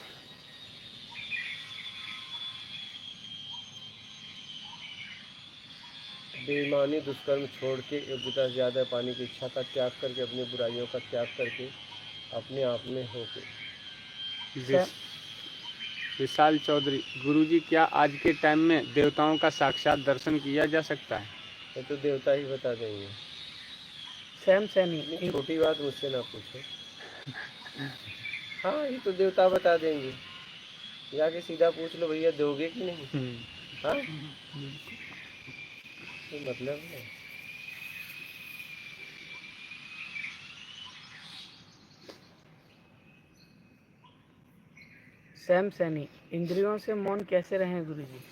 बेईमानी दुष्कर्म छोड़ के योग्यता से ज़्यादा पाने की इच्छा का त्याग करके, अपनी बुराइयों का त्याग करके, अपने आप में होके। विशाल चौधरी, गुरुजी क्या आज के टाइम में देवताओं का साक्षात दर्शन किया जा सकता है? ये तो देवता ही बता देंगे। सैम सैनी, इतनी छोटी बात मुझसे ना पूछो। हाँ, ये तो देवता बता देंगे, जाके सीधा पूछ लो, भैया दोगे कि नहीं। हाँ, तो मतलब है। सैम सैनी, इंद्रियों से मौन कैसे रहें गुरुजी?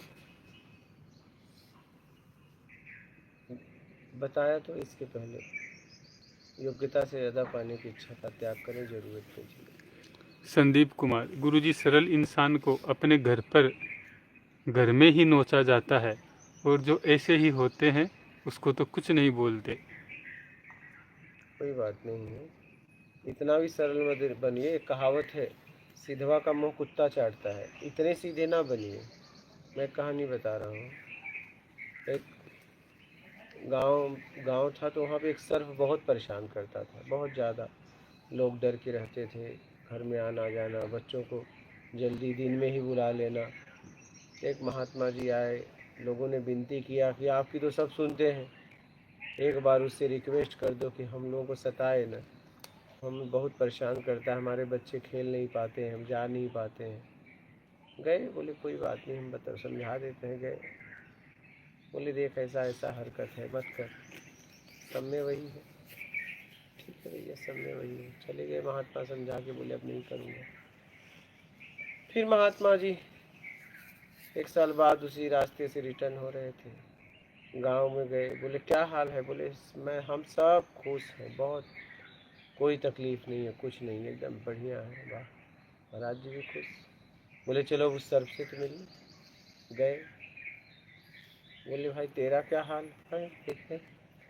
बताया तो इसके पहले, योग्यता से ज़्यादा पाने की इच्छा का त्याग करें, जरूरत कीजिए। संदीप कुमार, गुरुजी सरल इंसान को अपने घर में ही नोचा जाता है और जो ऐसे ही होते हैं उसको तो कुछ नहीं बोलते। कोई बात नहीं है, इतना भी सरल मत बनिए। एक कहावत है, सीधवा का मुंह कुत्ता चाटता है। इतने सीधे ना बनिए। मैं कहानी बता रहा हूँ। एक गांव था, तो वहाँ पे एक सर्प बहुत परेशान करता था, बहुत ज़्यादा। लोग डर के रहते थे, घर में आना जाना, बच्चों को जल्दी दिन में ही बुला लेना। एक महात्मा जी आए, लोगों ने विनती किया कि आपकी तो सब सुनते हैं, एक बार उससे रिक्वेस्ट कर दो कि हम लोगों को सताए ना, हम बहुत परेशान करता है, हमारे बच्चे खेल नहीं पाते हैं, हम जा नहीं पाते हैं। गए, बोले कोई बात नहीं, हम बता समझा देते हैं। गए, बोले देख ऐसा ऐसा हरकत है, मत कर, सब में वही है। ठीक है भैया, सब में वही है। चले गए, महात्मा समझा के बोले अब नहीं करूँगा। फिर महात्मा जी 1 साल बाद उसी रास्ते से रिटर्न हो रहे थे, गांव में गए। बोले क्या हाल है? बोले हम सब खुश हैं, बहुत, कोई तकलीफ नहीं है, कुछ नहीं है, एकदम बढ़िया है। वाह, महाराज जी भी खुश। बोले चलो उस सर्प से तो मिलिए। गए, बोले भाई तेरा क्या हाल है? देखते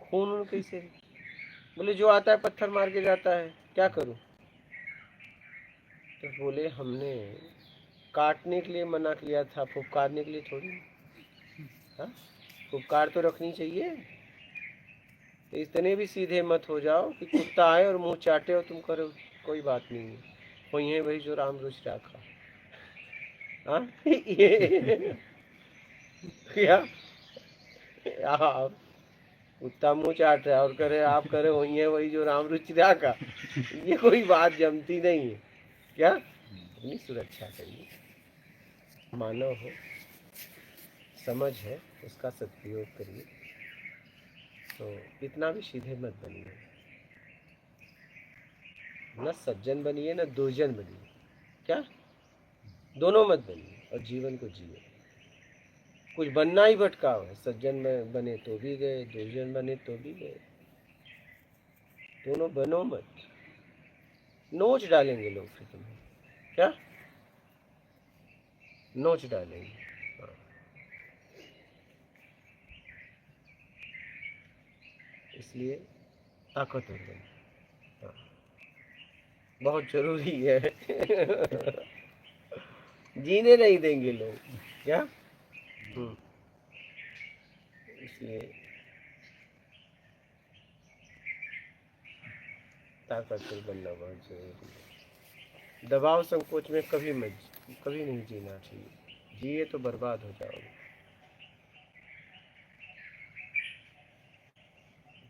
खून कैसे? बोले जो आता है पत्थर मार के जाता है, क्या करूं? तो बोले हमने काटने के लिए मना किया था, फुफकारने के लिए थोड़ी। हाँ, फुफकार तो रखनी चाहिए। तो इतने भी सीधे मत हो जाओ कि कुत्ता आए और मुंह चाटे और तुम करो कोई बात नहीं है, वही है भाई जो राम रुचि रखा। हाँ ये क्या आप कुत्ता मुंह चाट रहा है और करे आप करे वही है वही जो राम रुचि रखा, ये कोई बात जमती नहीं है क्या? अपनी सुरक्षा करिए, मानव हो, समझ है, उसका सदुपयोग करिए। तो इतना भी सीधे मत बनिए, न सज्जन बनिए न दुर्जन बनिए। क्या? दोनों मत बनिए और जीवन को जिए। कुछ बनना ही भटकाव है, सज्जन में बने तो भी गए, दुर्जन बने तो भी गए। दोनों बनो मत, नोच डालेंगे लोग फिर तुम्हें। क्या? नोच डालेंगे। हाँ। इसलिए ताकतवर बनो। हाँ, बहुत जरूरी है। जीने नहीं देंगे लोग। क्या? इसलिए ताकतवर बनना बहुत जरूरी है। दबाव संकोच में कभी नहीं जीना चाहिए। जिए तो बर्बाद हो जाओगे।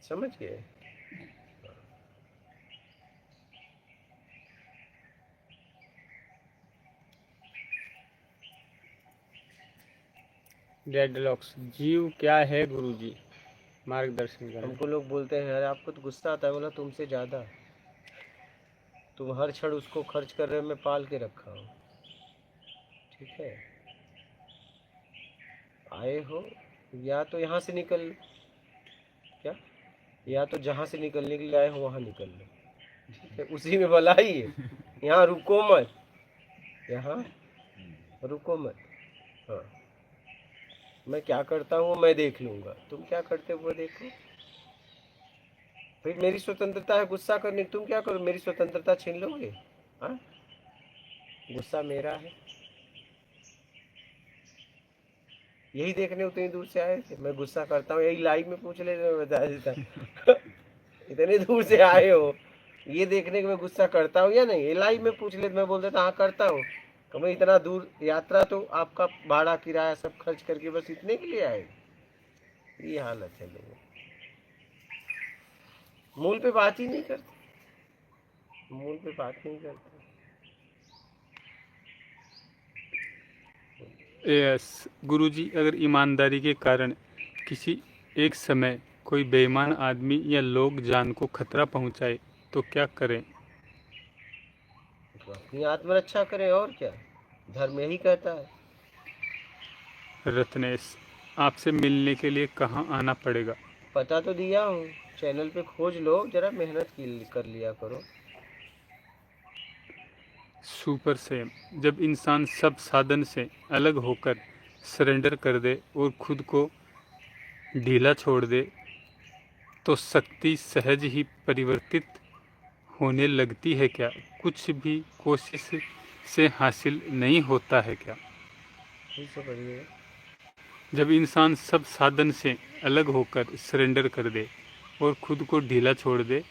समझ गए? डेडलॉक्स, जीव क्या है गुरुजी, मार्गदर्शन करें। हमको लोग बोलते हैं अरे आपको तो गुस्सा आता है। बोला तुमसे ज़्यादा, तुम हर क्षण उसको खर्च कर रहे हो, मैं पाल के रखा हूँ। ठीक है, आए हो या तो यहाँ से निकल लो। क्या? या तो जहाँ से निकलने के लिए आए हो वहाँ निकल लो। ठीक है, उसी में भलाई है। यहाँ रुको मत, यहाँ रुको मत। हाँ, मैं क्या करता हूँ मैं देख लूँगा, तुम क्या करते हो वो देखो। फिर मेरी स्वतंत्रता है गुस्सा करने की, तुम क्या करो? मेरी स्वतंत्रता छीन लोगे? हाँ, गुस्सा मेरा है। यही देखने उतनी दूर से आए थे, मैं गुस्सा करता हूँ, यही लाइव में पूछ ले, मैं बता देता। इतने दूर से आए हो ये देखने के मैं गुस्सा करता हूँ या नहीं, ये लाइव में पूछ ले, मैं बोल देता हाँ करता हूँ। तो मैं इतना दूर यात्रा तो आपका भाड़ा किराया सब खर्च करके बस इतने के लिए आए? ये हालत है लोगों, मूल पे बात ही नहीं करते, मूल पे बात नहीं करते। यस गुरुजी, अगर ईमानदारी के कारण किसी एक समय कोई बेईमान आदमी या लोग जान को खतरा पहुंचाए तो क्या करें? तो अपनी आत्मरक्षा करें, और क्या, धर्म यही कहता है। रत्नेश, आपसे मिलने के लिए कहाँ आना पड़ेगा? पता तो दिया हूँ, चैनल पे खोज लो, जरा मेहनत कर लिया करो। Super same. जब इंसान सब साधन से अलग होकर सरेंडर कर दे और खुद को ढीला छोड़ दे तो शक्ति सहज ही परिवर्तित होने लगती है क्या? कुछ भी कोशिश से हासिल नहीं होता है क्या? फिर से पढ़िए। जब इंसान सब साधन से अलग होकर सरेंडर कर दे और खुद को ढीला छोड़ दे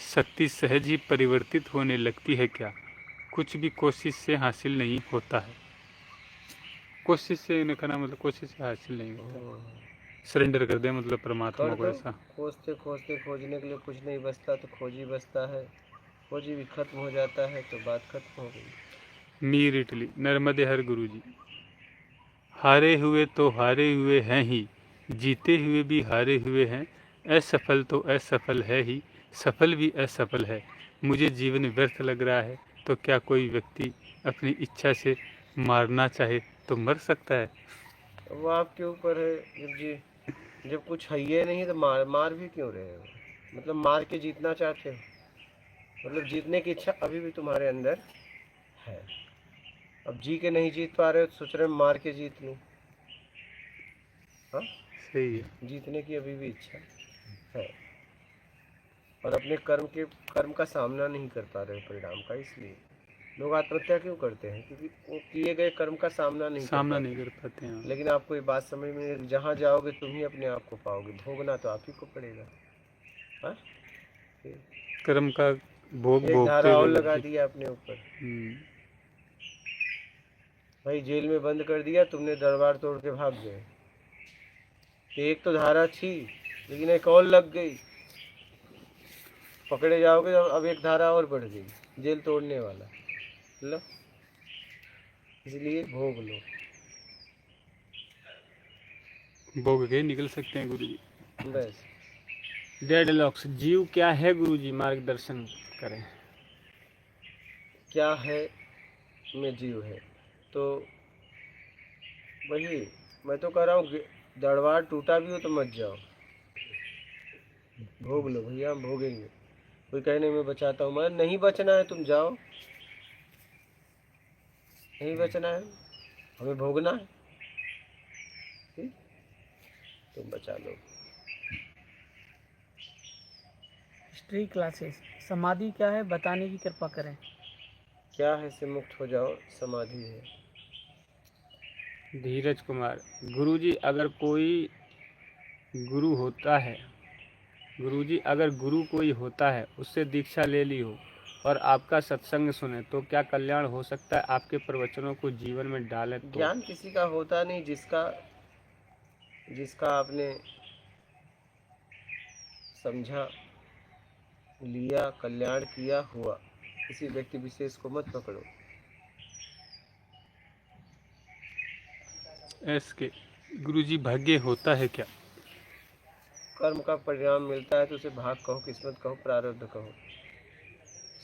शक्ति सहज ही परिवर्तित होने लगती है क्या? कुछ भी कोशिश से हासिल नहीं होता है। कोशिश से कहना मतलब कोशिश से हासिल नहीं होता, सरेंडर कर दे मतलब परमात्मा कर को दो, ऐसा। खोजते खोजते खोजने के लिए कुछ नहीं बचता तो खोज ही बचता है, खोज ही भी खत्म हो जाता है तो बात खत्म हो गई। मीर इटली नर्मदे हर गुरु जी। हारे हुए तो हारे हुए हैं ही, जीते हुए भी हारे हुए हैं, असफल तो असफल है ही, सफल भी असफल है। मुझे जीवन व्यर्थ लग रहा है तो क्या कोई व्यक्ति अपनी इच्छा से मारना चाहे तो मर सकता है? वो आपके ऊपर है। जब कुछ है ही नहीं तो मार भी क्यों रहे हो? मतलब मार के जीतना चाहते हो? मतलब जीतने की इच्छा अभी भी तुम्हारे अंदर है। अब जी के नहीं जीत पा रहे हो तो सोच रहे हो मार के जीत लूं। हाँ, सही है। जीतने की अभी भी इच्छा है और अपने कर्म का सामना नहीं कर पा रहे हो परिणाम का। इसलिए लोग आत्महत्या क्यों करते हैं? क्योंकि वो किए गए कर्म का सामना नहीं कर पाते हैं। लेकिन आपको ये बात समझ में, जहाँ जाओगे तुम ही अपने आप को पाओगे, भोगना तो आप ही को पड़ेगा। हाँ, कर्म का भोग एक भोगते धारा और हुए लगा दिया अपने ऊपर। भाई जेल में बंद कर दिया तुमने, दरबार तोड़ के भाग गए। एक तो धारा थी लेकिन एक और लग गई, पकड़े जाओगे तो अब एक धारा और बढ़ गई, जेल तोड़ने वाला। लो, इसलिए भोग लो। भोग के निकल सकते हैं गुरु जी। बस डेडलॉक्स जीव क्या है गुरु जी, मार्गदर्शन करें। क्या है में जीव है तो वही मैं तो कह रहा हूँ, दरबार टूटा भी हो तो मत जाओ, भोग लो। भैया हम भोगेंगे। कोई कहने में बचाता हूँ, मैं नहीं बचना है, तुम जाओ। नहीं बचना है, हमें भोगना है, ठीक? तुम बचा लो। History classes. समाधि क्या है बताने की कृपा करें। क्या है से मुक्त हो जाओ, समाधि है। धीरज कुमार गुरु जी अगर कोई गुरु होता है, गुरुजी अगर गुरु कोई होता है उससे दीक्षा ले ली हो और आपका सत्संग सुने तो क्या कल्याण हो सकता है? आपके प्रवचनों को जीवन में डालें तो। ज्ञान किसी का होता नहीं, जिसका आपने समझा, लिया, कल्याण किया हुआ, किसी व्यक्ति विशेष को मत पकड़ो। के गुरुजी भाग्य होता है क्या? कर्म का परिणाम मिलता है तो उसे भाग कहो, किस्मत कहो, प्रारब्ध कहो।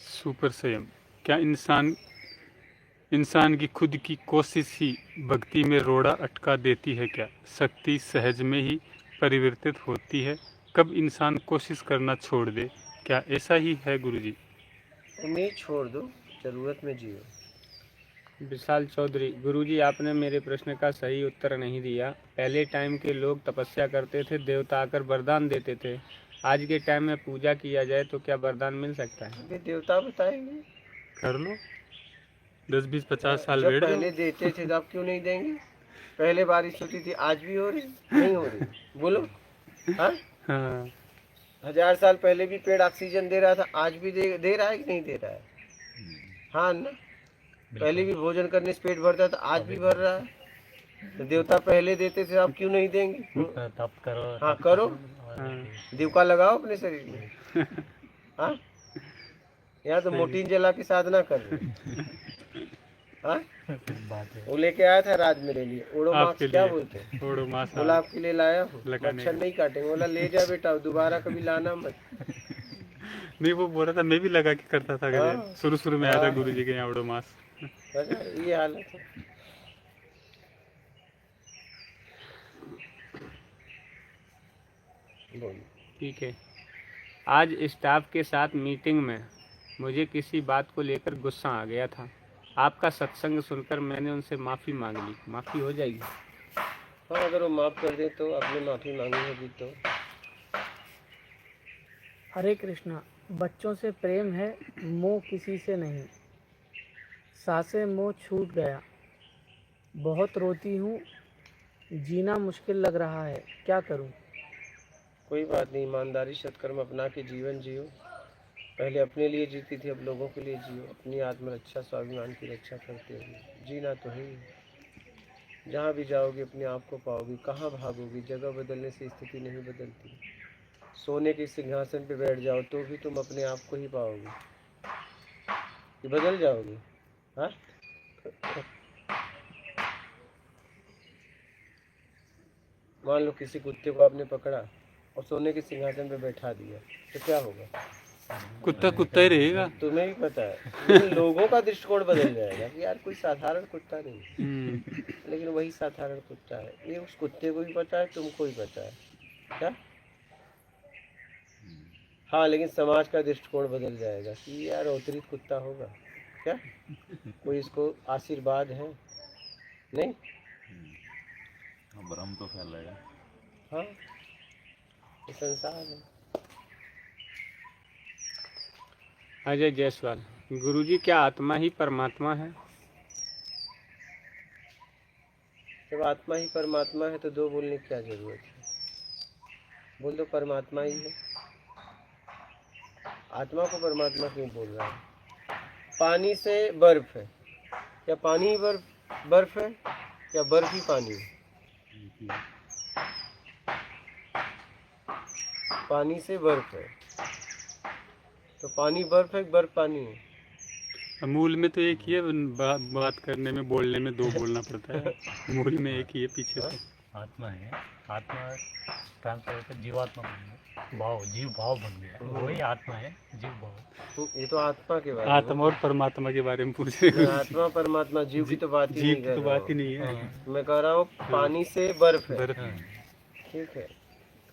सुपर संयम। क्या इंसान की खुद की कोशिश ही भक्ति में रोड़ा अटका देती है क्या? शक्ति सहज में ही परिवर्तित होती है। कब इंसान कोशिश करना छोड़ दे, क्या ऐसा ही है गुरुजी? उम्मीद छोड़ दो, जरूरत में जियो। विशाल चौधरी गुरुजी आपने मेरे प्रश्न का सही उत्तर नहीं दिया। पहले टाइम के लोग तपस्या करते थे, देवता आकर वरदान देते थे। आज के टाइम में पूजा किया जाए तो क्या वरदान मिल सकता है? ये देवता बताएंगे। कर लो, 10 20 50 साल जब बैठ पहले जाओ। देते थे तब क्यों नहीं देंगे? पहले बारिश होती थी, आज भी हो रही नहीं हो रही? बोलो। हाँ, हाँ 1000 साल पहले भी पेड़ ऑक्सीजन दे रहा था, आज भी दे रहा है कि नहीं दे रहा है? हाँ ना, पहले भी भोजन करने से पेट भरता था, आज भी भर रहा है। तो देवता पहले देते थे, अब क्यों नहीं देंगे? तप करो। हाँ करो, हाँ दीपका लगाओ अपने शरीर में। हाँ, यहाँ तो मोटीन जला की साधना कर रहे। हाँ, वो लेके आया था राज मेरे लिए, ओडोमॉस आपके क्या लिए। बोलते हैं, ओडोमॉस, बोला आपके लिए लाया हूँ, लगाने मच्छर नहीं काटेंगे। बोला ले जा बेटा, दोबारा कभी लाना मत। नहीं वो बोल रहा था, मैं भी लगा के करता था हाँ। शुरू में आया था हाँ। गुरु जी के यहाँ ओडोमॉस। ये हालत है। बोलिए। ठीक है। आज स्टाफ के साथ मीटिंग में मुझे किसी बात को लेकर गुस्सा आ गया था। आपका सत्संग सुनकर मैंने उनसे माफ़ी मांग ली, माफ़ी हो जाएगी? हाँ, अगर वो माफ़ कर दे तो आपने माफ़ी मांगी होगी तो। हरे कृष्णा। बच्चों से प्रेम है, मोह किसी से नहीं। सांसें मोह छूट गया, बहुत रोती हूँ, जीना मुश्किल लग रहा है, क्या करूँ? कोई बात नहीं, ईमानदारी सत्कर्म अपना के जीवन जियो। पहले अपने लिए जीती थी, अब लोगों के लिए जियो। अपनी आत्मरक्षा स्वाभिमान की रक्षा करते हुए जीना तो है ही। जहाँ भी जाओगी अपने आप को पाओगी, कहाँ भागोगी? जगह बदलने से स्थिति नहीं बदलती। सोने के सिंहासन पे बैठ जाओ तो भी तुम अपने आप को ही पाओगे, कि बदल जाओगे? हाँ, मान लो किसी कुत्ते को आपने पकड़ा और सोने के सिंहासन पे बैठा दिया तो क्या होगा? कुत्ता कुत्ता ही रहेगा। तुम्हें भी पता है, लेकिन लोगों का दृष्टिकोण बदल जाएगा कि यार कोई साधारण कुत्ता नहीं, लेकिन वही साधारण कुत्ता है। ये उस कुत्ते को भी पता है, तुमको भी पता है। क्या? हाँ, लेकिन समाज का दृष्टिकोण बदल जाएगा कि यार अवतरित कुत्ता होगा क्या? कोई इसको आशीर्वाद है नहीं? भ्रम तो फैलेगा। हाँ, ये संसार है। अजय जायसवाल, गुरुजी क्या आत्मा ही परमात्मा है? जब आत्मा ही परमात्मा है तो दो बोलने की क्या जरूरत है? बोल दो परमात्मा ही है। आत्मा को परमात्मा क्यों बोल रहा है? पानी से बर्फ है, क्या पानी ही बर्फ है, या बर्फ ही पानी है? पानी से बर्फ है तो पानी बर्फ है, बर्फ पानी है? मूल में तो एक ही है, बात करने में बोलने में दो बोलना पड़ता है। मूल में एक ही है, पीछे तो आत्मा है, आत्मा ट्रांसफर होकर जीवात्मा बन गया, भाव जीव भाव बन गया, वही आत्मा है, जीव भाव। ये तो आत्मा के बारे में। आत्मा और परमात्मा के बारे में पूछ रहे मैं हो। आत्मा परमात्मा जीव की तो बात ही जीव नहीं की कर तो रहा बात ही हूँ। नहीं है। मैं कह रहा हूँ पानी से बर्फ है, बर्फ ठीक है?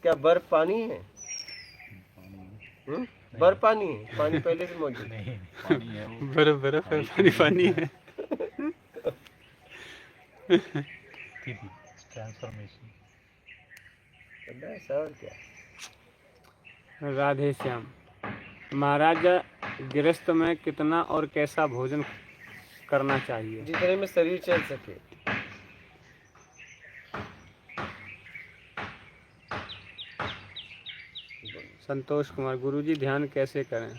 क्या बर्फ पानी है? बर्फ पानी है? पानी पहले से मौजूद है। नहीं, पानी है वो। बर्फ बर्फ है, पानी पानी है। ट्रांसफॉर्मेशन। बस और क्या? राधे श्याम। महाराज, गृहस्थ में कितना और कैसा भोजन करना चाहिए? जितने में शरीर चल सके। संतोष कुमार, गुरुजी ध्यान कैसे करें?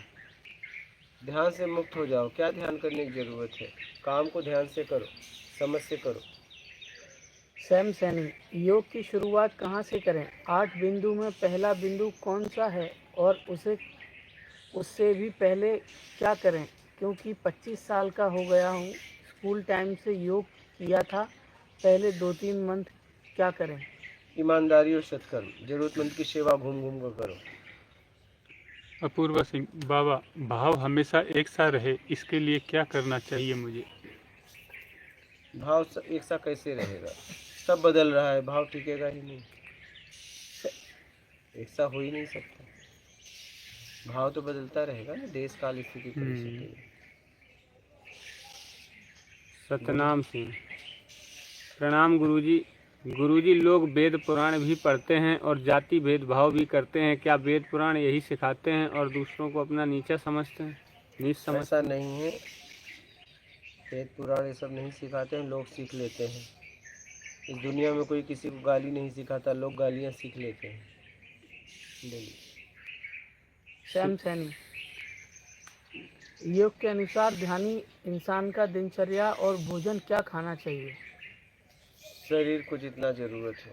ध्यान से मुक्त हो जाओ। क्या ध्यान करने की जरूरत है? काम को ध्यान से करो, समझ से करो। सैम सैनी, योग की शुरुआत कहाँ से करें? 8 बिंदु में पहला बिंदु कौन सा है और उससे भी पहले क्या करें? क्योंकि 25 साल का हो गया हूँ, स्कूल टाइम से योग किया था, पहले 2-3 मंथ, क्या करें? ईमानदारी और सत्कर्म, जरूरतमंद की सेवा घूम घूम कर करो। अपूर्वा सिंह, बाबा भाव हमेशा एक सा रहे, इसके लिए क्या करना चाहिए मुझे? भाव एक सा कैसे रहेगा? सब बदल रहा है, भाव टिकेगा ही नहीं, एक सा हो ही नहीं सकता। भाव तो बदलता रहेगा ना, देश काल स्थिति परिस्थिति। सतनाम सिंह, प्रणाम गुरुजी। गुरुजी, लोग वेद पुराण भी पढ़ते हैं और जाति भेदभाव भी करते हैं, क्या वेद पुराण यही सिखाते हैं और दूसरों को अपना नीचा समझते हैं, नीच समझते ऐसा नहीं है, वेद पुराण ये सब नहीं सिखाते हैं, लोग सीख लेते हैं। इस दुनिया में कोई किसी को गाली नहीं सिखाता, लोग गालियाँ सीख लेते हैं। बोलिए। सैम सैनी, योग के अनुसार ध्यानी इंसान का दिनचर्या और भोजन क्या खाना चाहिए? शरीर को जितना जरूरत है।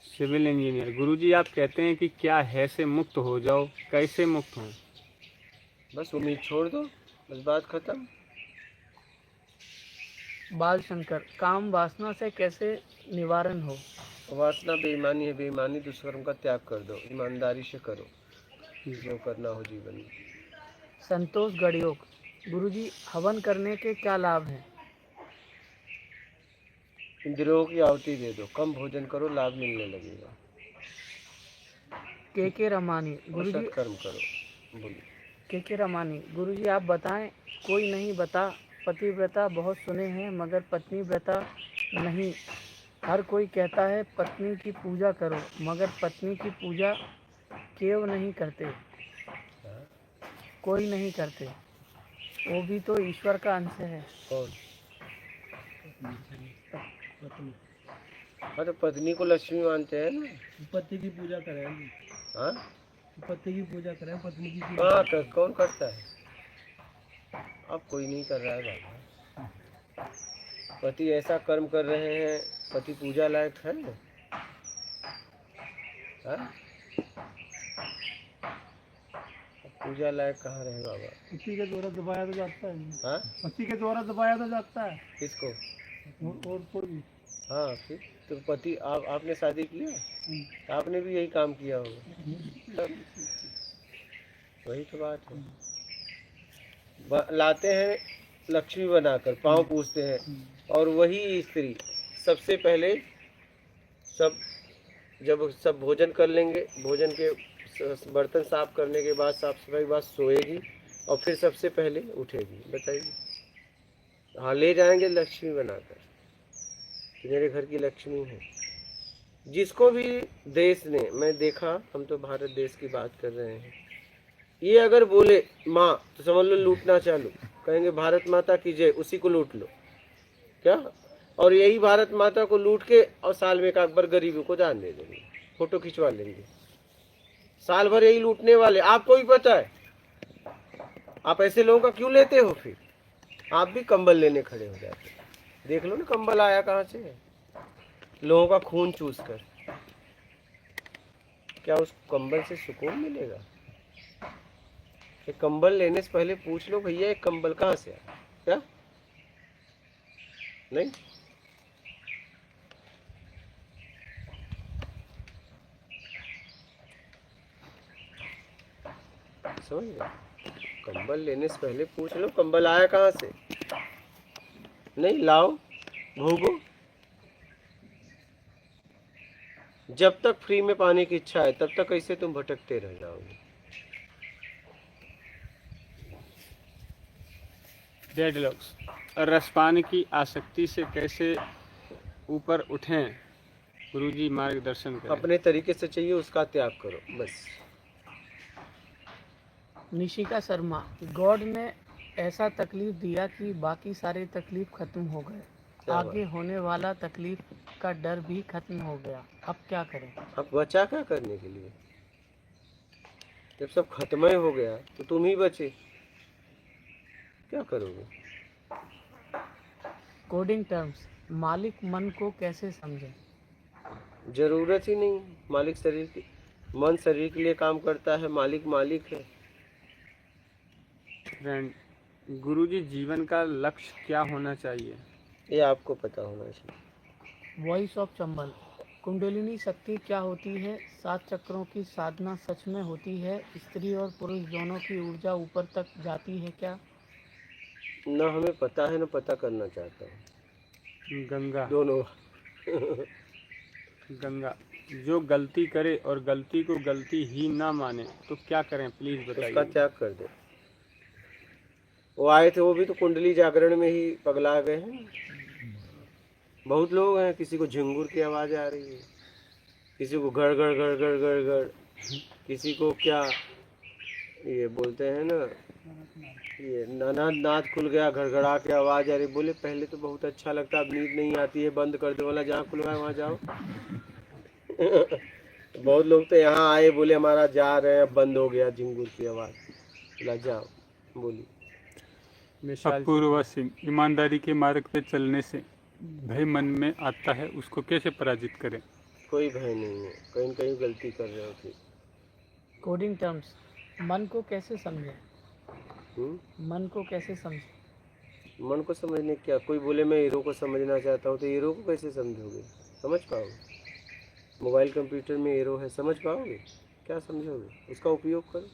सिविल इंजीनियर, गुरुजी आप कहते हैं कि क्या है से मुक्त हो जाओ, कैसे मुक्त हों? बस उम्मीद छोड़ दो, बस बात खत्म। बाल शंकर, काम वासना से कैसे निवारण हो? वासना बेईमानी है, बेईमानी दुष्कर्म का त्याग कर दो, ईमानदारी से करो जो करना हो जीवन में। संतोष गढ़योग, गुरुजी हवन करने के क्या लाभ हैं? इंद्रियों की आहुति दे दो, कम भोजन करो, लाभ मिलने लगेगा। के रमानी, और गुरुजी सत्कर्म करो। बोलिए। के रमानी, गुरुजी आप बताएं, कोई नहीं बता, पतिव्रता बहुत सुने हैं मगर पत्नी व्रता नहीं। हर कोई कहता है पत्नी की पूजा करो मगर पत्नी की पूजा क्यों नहीं करते, कोई नहीं करते, वो भी तो ईश्वर का अंश है। कौन? हाँ तो पत्नी को लक्ष्मी मानते हैं ना। पति की पूजा करें, हाँ पति की पूजा करें, पत्नी की हाँ कौन करता है? अब कोई नहीं कर रहा है बाबा। पति ऐसा कर्म कर रहे हैं, पति पूजा लायक है। हाँ? पूजा लायक कहाँ रहे बाबा? पति के द्वारा दबाया तो जाता है, हाँ पति के द्वारा दबाया तो जाता है, किसको? और कोई। हाँ फिर तो पति आपने शादी किया, आपने भी यही काम किया होगा। वही तो बात है। लाते हैं लक्ष्मी बनाकर, पाँव पूछते हैं, और वही स्त्री सबसे पहले जब सब भोजन कर लेंगे, भोजन के बर्तन साफ करने के बाद, साफ सफाई के बाद सोएगी और फिर सबसे पहले उठेगी। बताइए, हाँ ले जाएंगे लक्ष्मी बनाकर कि मेरे घर की लक्ष्मी है। जिसको भी देश ने, मैं देखा, हम तो भारत देश की बात कर रहे हैं, ये अगर बोले माँ तो समझ लो लूटना चालू, कहेंगे भारत माता की जय, उसी को लूट लो क्या। और यही भारत माता को लूट के और साल में एक बार गरीबों को दान दे देंगे, फोटो खिंचवा लेंगे। साल भर यही लूटने वाले, आपको भी पता है। आप ऐसे लोगों का क्यों लेते हो? फिर आप भी कंबल लेने खड़े हो जाते। देख लो ना कंबल आया कहाँ से, लोगों का खून चूस कर। क्या उस कंबल से सुकून मिलेगा? ये कंबल लेने से पहले पूछ लो भैया ये कंबल कहाँ से आया, क्या? नहीं, समझ गए? कंबल लेने से पहले पूछ लो कंबल आया कहाँ से। नहीं लाओ, भोगो। जब तक फ्री में पाने की इच्छा है तब तक कैसे तुम भटकते रह जाओगे। डेडलॉक्स, रसपान की आसक्ति से कैसे ऊपर उठें, गुरुजी मार्गदर्शन करें। अपने तरीके से चाहिए उसका त्याग करो बस। निशिका शर्मा, गॉड ने ऐसा तकलीफ दिया कि बाकी सारे तकलीफ खत्म हो गए, आगे होने वाला तकलीफ का डर भी खत्म हो गया, अब क्या करें? अब बचा क्या करने के लिए? जब सब खत्म ही हो गया तो तुम ही बचे, क्या करोगे? कोडिंग टर्म्स, मालिक मन को कैसे समझें? जरूरत ही नहीं। मालिक शरीर की, मन शरीर के लिए काम करता है, मालिक मालिक है। फ्रेंड, गुरुजी जीवन का लक्ष्य क्या होना चाहिए? ये आपको पता होना चाहिए। वॉइस ऑफ चंबल, कुंडलिनी शक्ति क्या होती है? 7 चक्रों की साधना सच में होती है? स्त्री और पुरुष दोनों की ऊर्जा ऊपर तक जाती है क्या? ना हमें पता है ना पता करना चाहता हूँ, गंगा, दोनों। गंगा, जो गलती करे और गलती को गलती ही ना माने तो क्या करें, प्लीज उसका बताइए। त्याग कर दे। वो आए थे, वो भी तो कुंडली जागरण में ही पगला गए हैं। बहुत लोग हैं, किसी को झिंगुर की आवाज आ रही है, किसी को गड़ गड़ गड़ गड़ गड़ गड़, किसी को क्या ये बोलते हैं ना, ये नाद खुल गया, घड़घड़ा के आवाज आ रही। बोले पहले तो बहुत अच्छा लगता, अब नींद नहीं आती है, बंद कर दो। वाला जहाँ खुलवाए वहाँ जाओ। बहुत लोग तो यहाँ आए, बोले हमारा जा रहे हैं, अब बंद हो गया झिंगुर की आवाज। बोला जाओ, बोली। अपूर्वा सिंह, ईमानदारी के मार्ग पे चलने से भय मन में आता है, उसको कैसे पराजित करें? कोई भय नहीं है, कहीं न कहीं गलती कर रहे हो फिर। कोडिंग टर्म्स, मन को कैसे समझें? मन को कैसे समझें? मन को समझने क्या? कोई बोले मैं हीरो को समझना चाहता हूँ, तो हीरो को कैसे समझोगे? समझ पाओगे? मोबाइल कंप्यूटर में हीरो है, समझ पाओगे? क्या समझोगे? उसका उपयोग करो।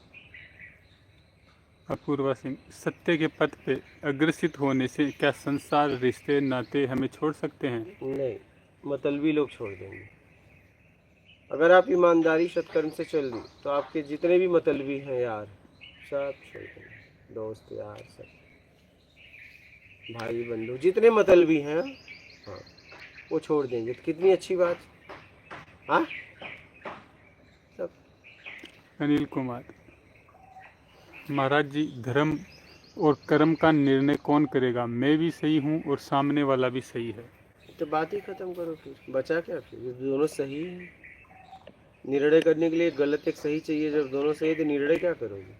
अपूर्वा सिंह, सत्य के पथ पे अग्रसित होने से क्या संसार, रिश्ते, नाते हमें छोड़ सकते हैं? नहीं, मतलबी लोग छोड़ देंगे। अगर आप ईमानदारी सत्कर्म से चल दी तो आपके जितने भी मतलबी हैं यार, सब छोड़ देंगे, दोस्त यार सब, भाई बंधु जितने मतलबी हैं, हाँ वो छोड़ देंगे। तो कितनी अच्छी बात। हाँ सब। अनिल कुमार, महाराज जी, धर्म और कर्म का निर्णय कौन करेगा? मैं भी सही हूँ और सामने वाला भी सही है। तो बात ही खत्म करो, फिर बचा क्या? फिर दोनों सही है। निर्णय करने के लिए गलत एक सही चाहिए। जब दोनों सही है तो निर्णय क्या करोगे?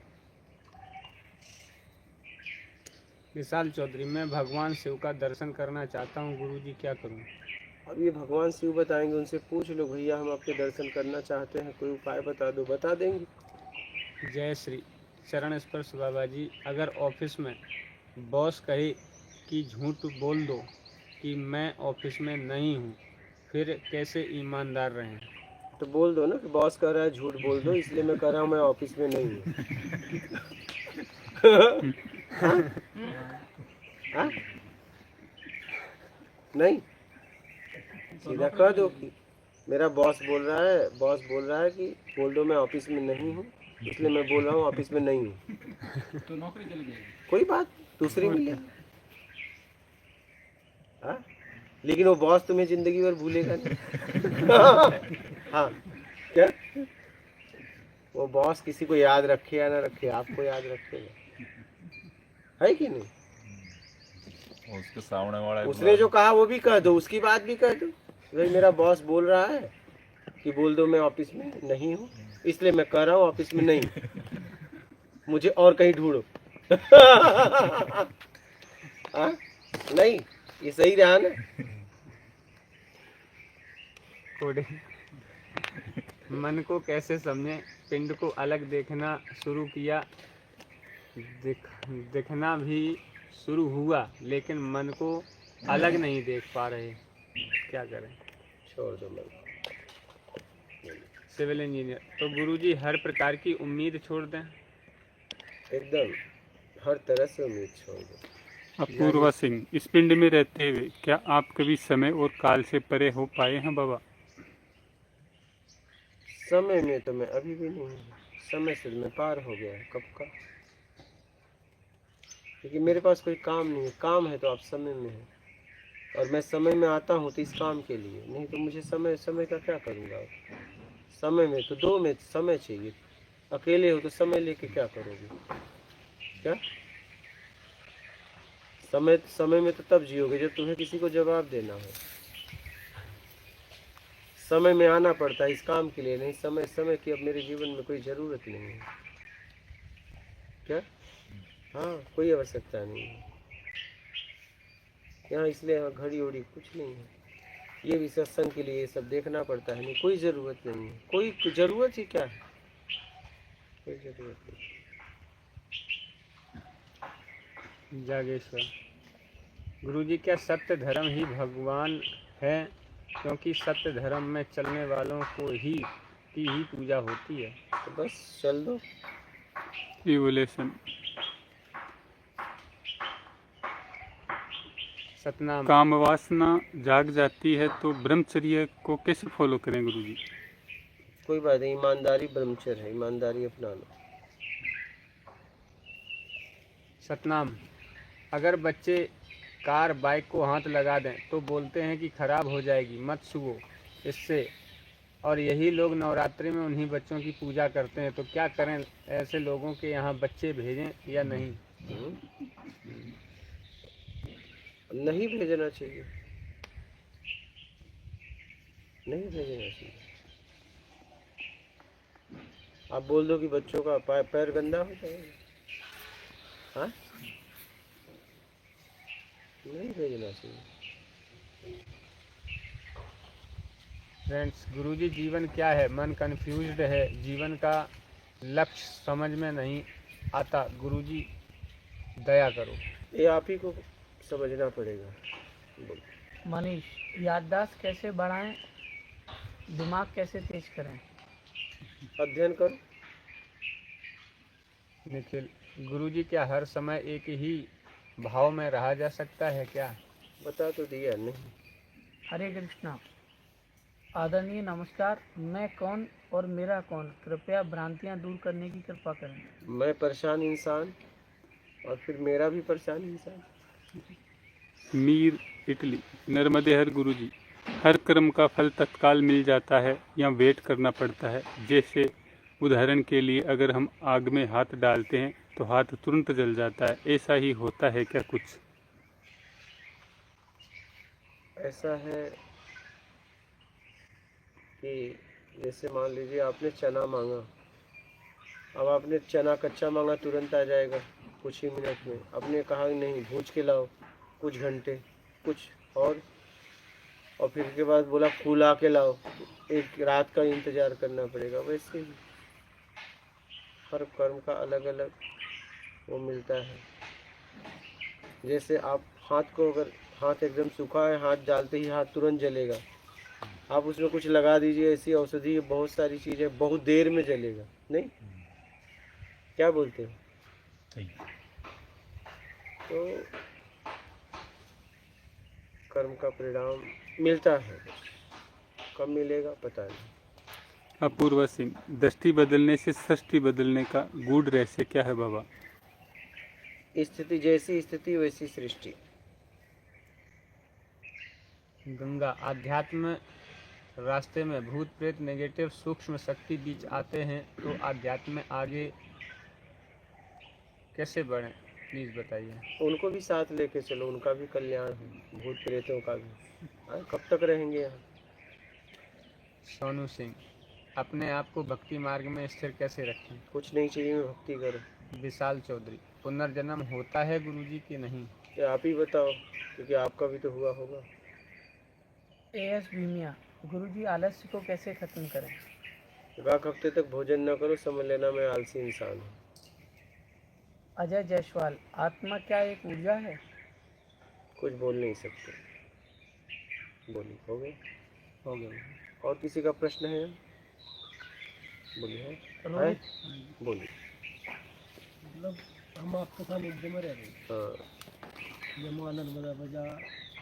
विशाल चौधरी, मैं भगवान शिव का दर्शन करना चाहता हूँ, गुरुजी क्या करूँ? अब ये भगवान शिव बताएंगे, उनसे पूछ लो, भैया हम आपके दर्शन करना चाहते हैं, कोई उपाय बता दो, बता देंगे। जय श्री चरण स्पर्श बाबा जी, अगर ऑफिस में बॉस कहे कि झूठ बोल दो कि मैं ऑफिस में नहीं हूँ, फिर कैसे ईमानदार रहें? तो बोल दो ना कि बॉस कह रहा है झूठ बोल दो, इसलिए मैं कह रहा हूँ मैं ऑफिस में नहीं हूँ। हाँ? हाँ? नहीं, सीधा कह दो कि मेरा बॉस बोल रहा है कि बोल दो मैं ऑफिस में नहीं हूँ, इसलिए मैं बोल रहा हूँ ऑफिस में नहीं हूँ। तो नौकरी चली जाएगी। कोई बात, दूसरी मिलेगी। हाँ? लेकिन वो बॉस तुम्हें जिंदगी भर भूलेगा नहीं। हाँ क्या? वो बॉस किसी को याद रखे या ना रखे, आपको याद रखेगा, है कि नहीं? उसके सामने वाला उसने जो कहा वो भी कह दो, उसकी बात भी कह दो, भाई मेरा बॉस बोल रहा है कि बोल दो मैं ऑफिस में नहीं हूँ, इसलिए मैं कह रहा हूँ ऑफिस में नहीं हूँ, मुझे और कहीं ढूंढो। हाँ? नहीं, ये सही रहा ना? कोडे मन को कैसे समझे? पिंड को अलग देखना शुरू किया, देखना भी शुरू हुआ, लेकिन मन को अलग नहीं देख पा रहे, क्या करें? छोड़ दो मन। सिविल इंजीनियर, तो गुरुजी हर प्रकार की उम्मीद छोड़ दें? एकदम हर तरह से उम्मीद छोड़ दो। अपूर्वा सिंह, इस पिंड में रहते हुए क्या आप कभी समय और काल से परे हो पाए हैं बाबा? समय में तो मैं अभी भी नहीं हूँ, समय से मैं पार हो गया है कब का। क्योंकि मेरे पास कोई काम नहीं है, काम है तो आप समय में है, और मैं समय में आता हूँ तो इस काम के लिए, नहीं तो मुझे समय का क्या करूँगा? समय में तो दो में समय चाहिए, अकेले हो तो समय लेके क्या करोगे? क्या समय में तो तब जियोगे जब तुम्हें किसी को जवाब देना हो। समय में आना पड़ता है इस काम के लिए, नहीं समय की अब मेरे जीवन में कोई ज़रूरत नहीं है। क्या? हाँ, कोई आवश्यकता नहीं है यहाँ, इसलिए यहाँ घड़ी उड़ी कुछ नहीं है। ये भी सत्संग के लिए ये सब देखना पड़ता है, नहीं कोई ज़रूरत नहीं है, कोई ज़रूरत ही क्या है, कोई ज़रूरत नहीं। जागेश्वर, गुरुजी क्या सत्य धर्म ही भगवान है? क्योंकि सत्य धर्म में चलने वालों को की ही पूजा होती है। तो बस चल दो। इवोल्यूशन, सतनाम, काम वासना जाग जाती है तो ब्रह्मचर्य को कैसे फॉलो करें गुरुजी? कोई बात नहीं, ईमानदारी ब्रह्मचर्य है, ईमानदारी अपना लो। सतनाम, अगर बच्चे कार बाइक को हाथ लगा दें तो बोलते हैं कि खराब हो जाएगी, मत छुओ इससे, और यही लोग नवरात्रि में उन्हीं बच्चों की पूजा करते हैं, तो क्या करें? ऐसे लोगों के यहाँ बच्चे भेजें या नहीं? नहीं भेजना चाहिए, नहीं भेजना चाहिए। आप बोल दो कि बच्चों का पैर गंदा हो जाएगा। हाँ, नहीं भेजना चाहिए। फ्रेंड्स, गुरुजी जीवन क्या है? मन कंफ्यूज्ड है, जीवन का लक्ष्य समझ में नहीं आता, गुरुजी दया करो। ये आप ही को समझना पड़ेगा। बोलो। मनीष, याददाश्त कैसे बढ़ाएं, दिमाग कैसे तेज करें? अध्ययन करो। निखिल, गुरुजी क्या हर समय एक ही भाव में रहा जा सकता है क्या? बता तो दिया नहीं। हरे कृष्णा, आदरणीय नमस्कार। मैं कौन और मेरा कौन, कृपया भ्रांतियाँ दूर करने की कृपा करें। मैं परेशान इंसान और फिर मेरा भी परेशान इंसान। मीर इटली नर्मदे हर गुरुजी, हर कर्म का फल तत्काल मिल जाता है या वेट करना पड़ता है? जैसे उदाहरण के लिए अगर हम आग में हाथ डालते हैं तो हाथ तुरंत जल जाता है, ऐसा ही होता है क्या कुछ? ऐसा है कि जैसे मान लीजिए आपने चना मांगा, अब आपने चना कच्चा मांगा तुरंत आ जाएगा कुछ ही मिनट में। आपने कहा नहीं भूज के लाओ कुछ घंटे कुछ और फिर के बाद बोला फूला के लाओ, एक रात का इंतज़ार करना पड़ेगा। वैसे ही हर कर्म का अलग अलग वो मिलता है। जैसे आप हाथ को, अगर हाथ एकदम सूखा है, हाथ डालते ही हाथ तुरंत जलेगा। आप उसमें कुछ लगा दीजिए, ऐसी औषधि बहुत सारी चीज़ें, बहुत देर में जलेगा। नहीं, क्या बोलते हो? तो कर्म का परिणाम मिलता है, कब मिलेगा पता नहीं। अपूर्वा सिंह, दृष्टि बदलने से सृष्टि बदलने का गूढ़ रहस्य क्या है बाबा? स्थिति जैसी स्थिति वैसी सृष्टि। गंगा, आध्यात्म रास्ते में भूत प्रेत नेगेटिव सूक्ष्म शक्ति बीच आते हैं तो आध्यात्म में आगे कैसे बढ़ें, प्लीज़ बताइए। उनको भी साथ लेके चलो, उनका भी कल्याण हो, भूत प्रेतों का भी। कब तक रहेंगे यहाँ? सोनू सिंह, अपने आप को भक्ति मार्ग में स्थिर कैसे रखें? कुछ नहीं चाहिए, मैं भक्ति करो। विशाल चौधरी, पुनर्जन्म होता है गुरुजी कि नहीं? ये आप ही बताओ, क्योंकि आपका भी तो हुआ होगा। एएस भीमिया, गुरुजी आलस्य को कैसे खत्म करें? एक हफ्ते तक भोजन न करो, समझ लेना मैं आलसी इंसान हूँ। अजय जायसवाल, आत्मा क्या एक ऊर्जा है? कुछ बोल नहीं सकते। बोलिए, हो गए? हो गया। और किसी का प्रश्न है? बोलिए। है? बोलिए। मतलब हम आपके साथ एक में रह रहे हैं। हाँ। जमा नर्मदा बजा,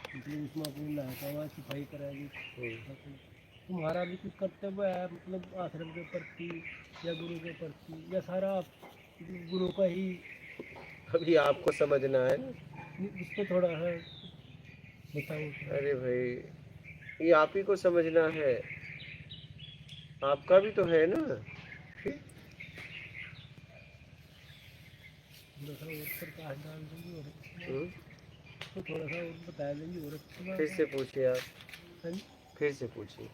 मतलब उसमें अपनी नहाता हुआ सफाई कराएगी। तुम्हारा भी कुछ कर्तव्य है, मतलब आश्रम के प्रति या गुरु के प्रति, या सारा आप गुरु का ही? अभी आपको समझना है ना, इस पर थोड़ा है बताओ। अरे भाई, ये आप ही को समझना है, आपका भी तो है ना। थोड़ा सा और प्रकाश डाल देंगे और तो थोड़ा सा और बता देंगे और फिर से पूछिए आप, हाँ जी? फिर से पूछिए।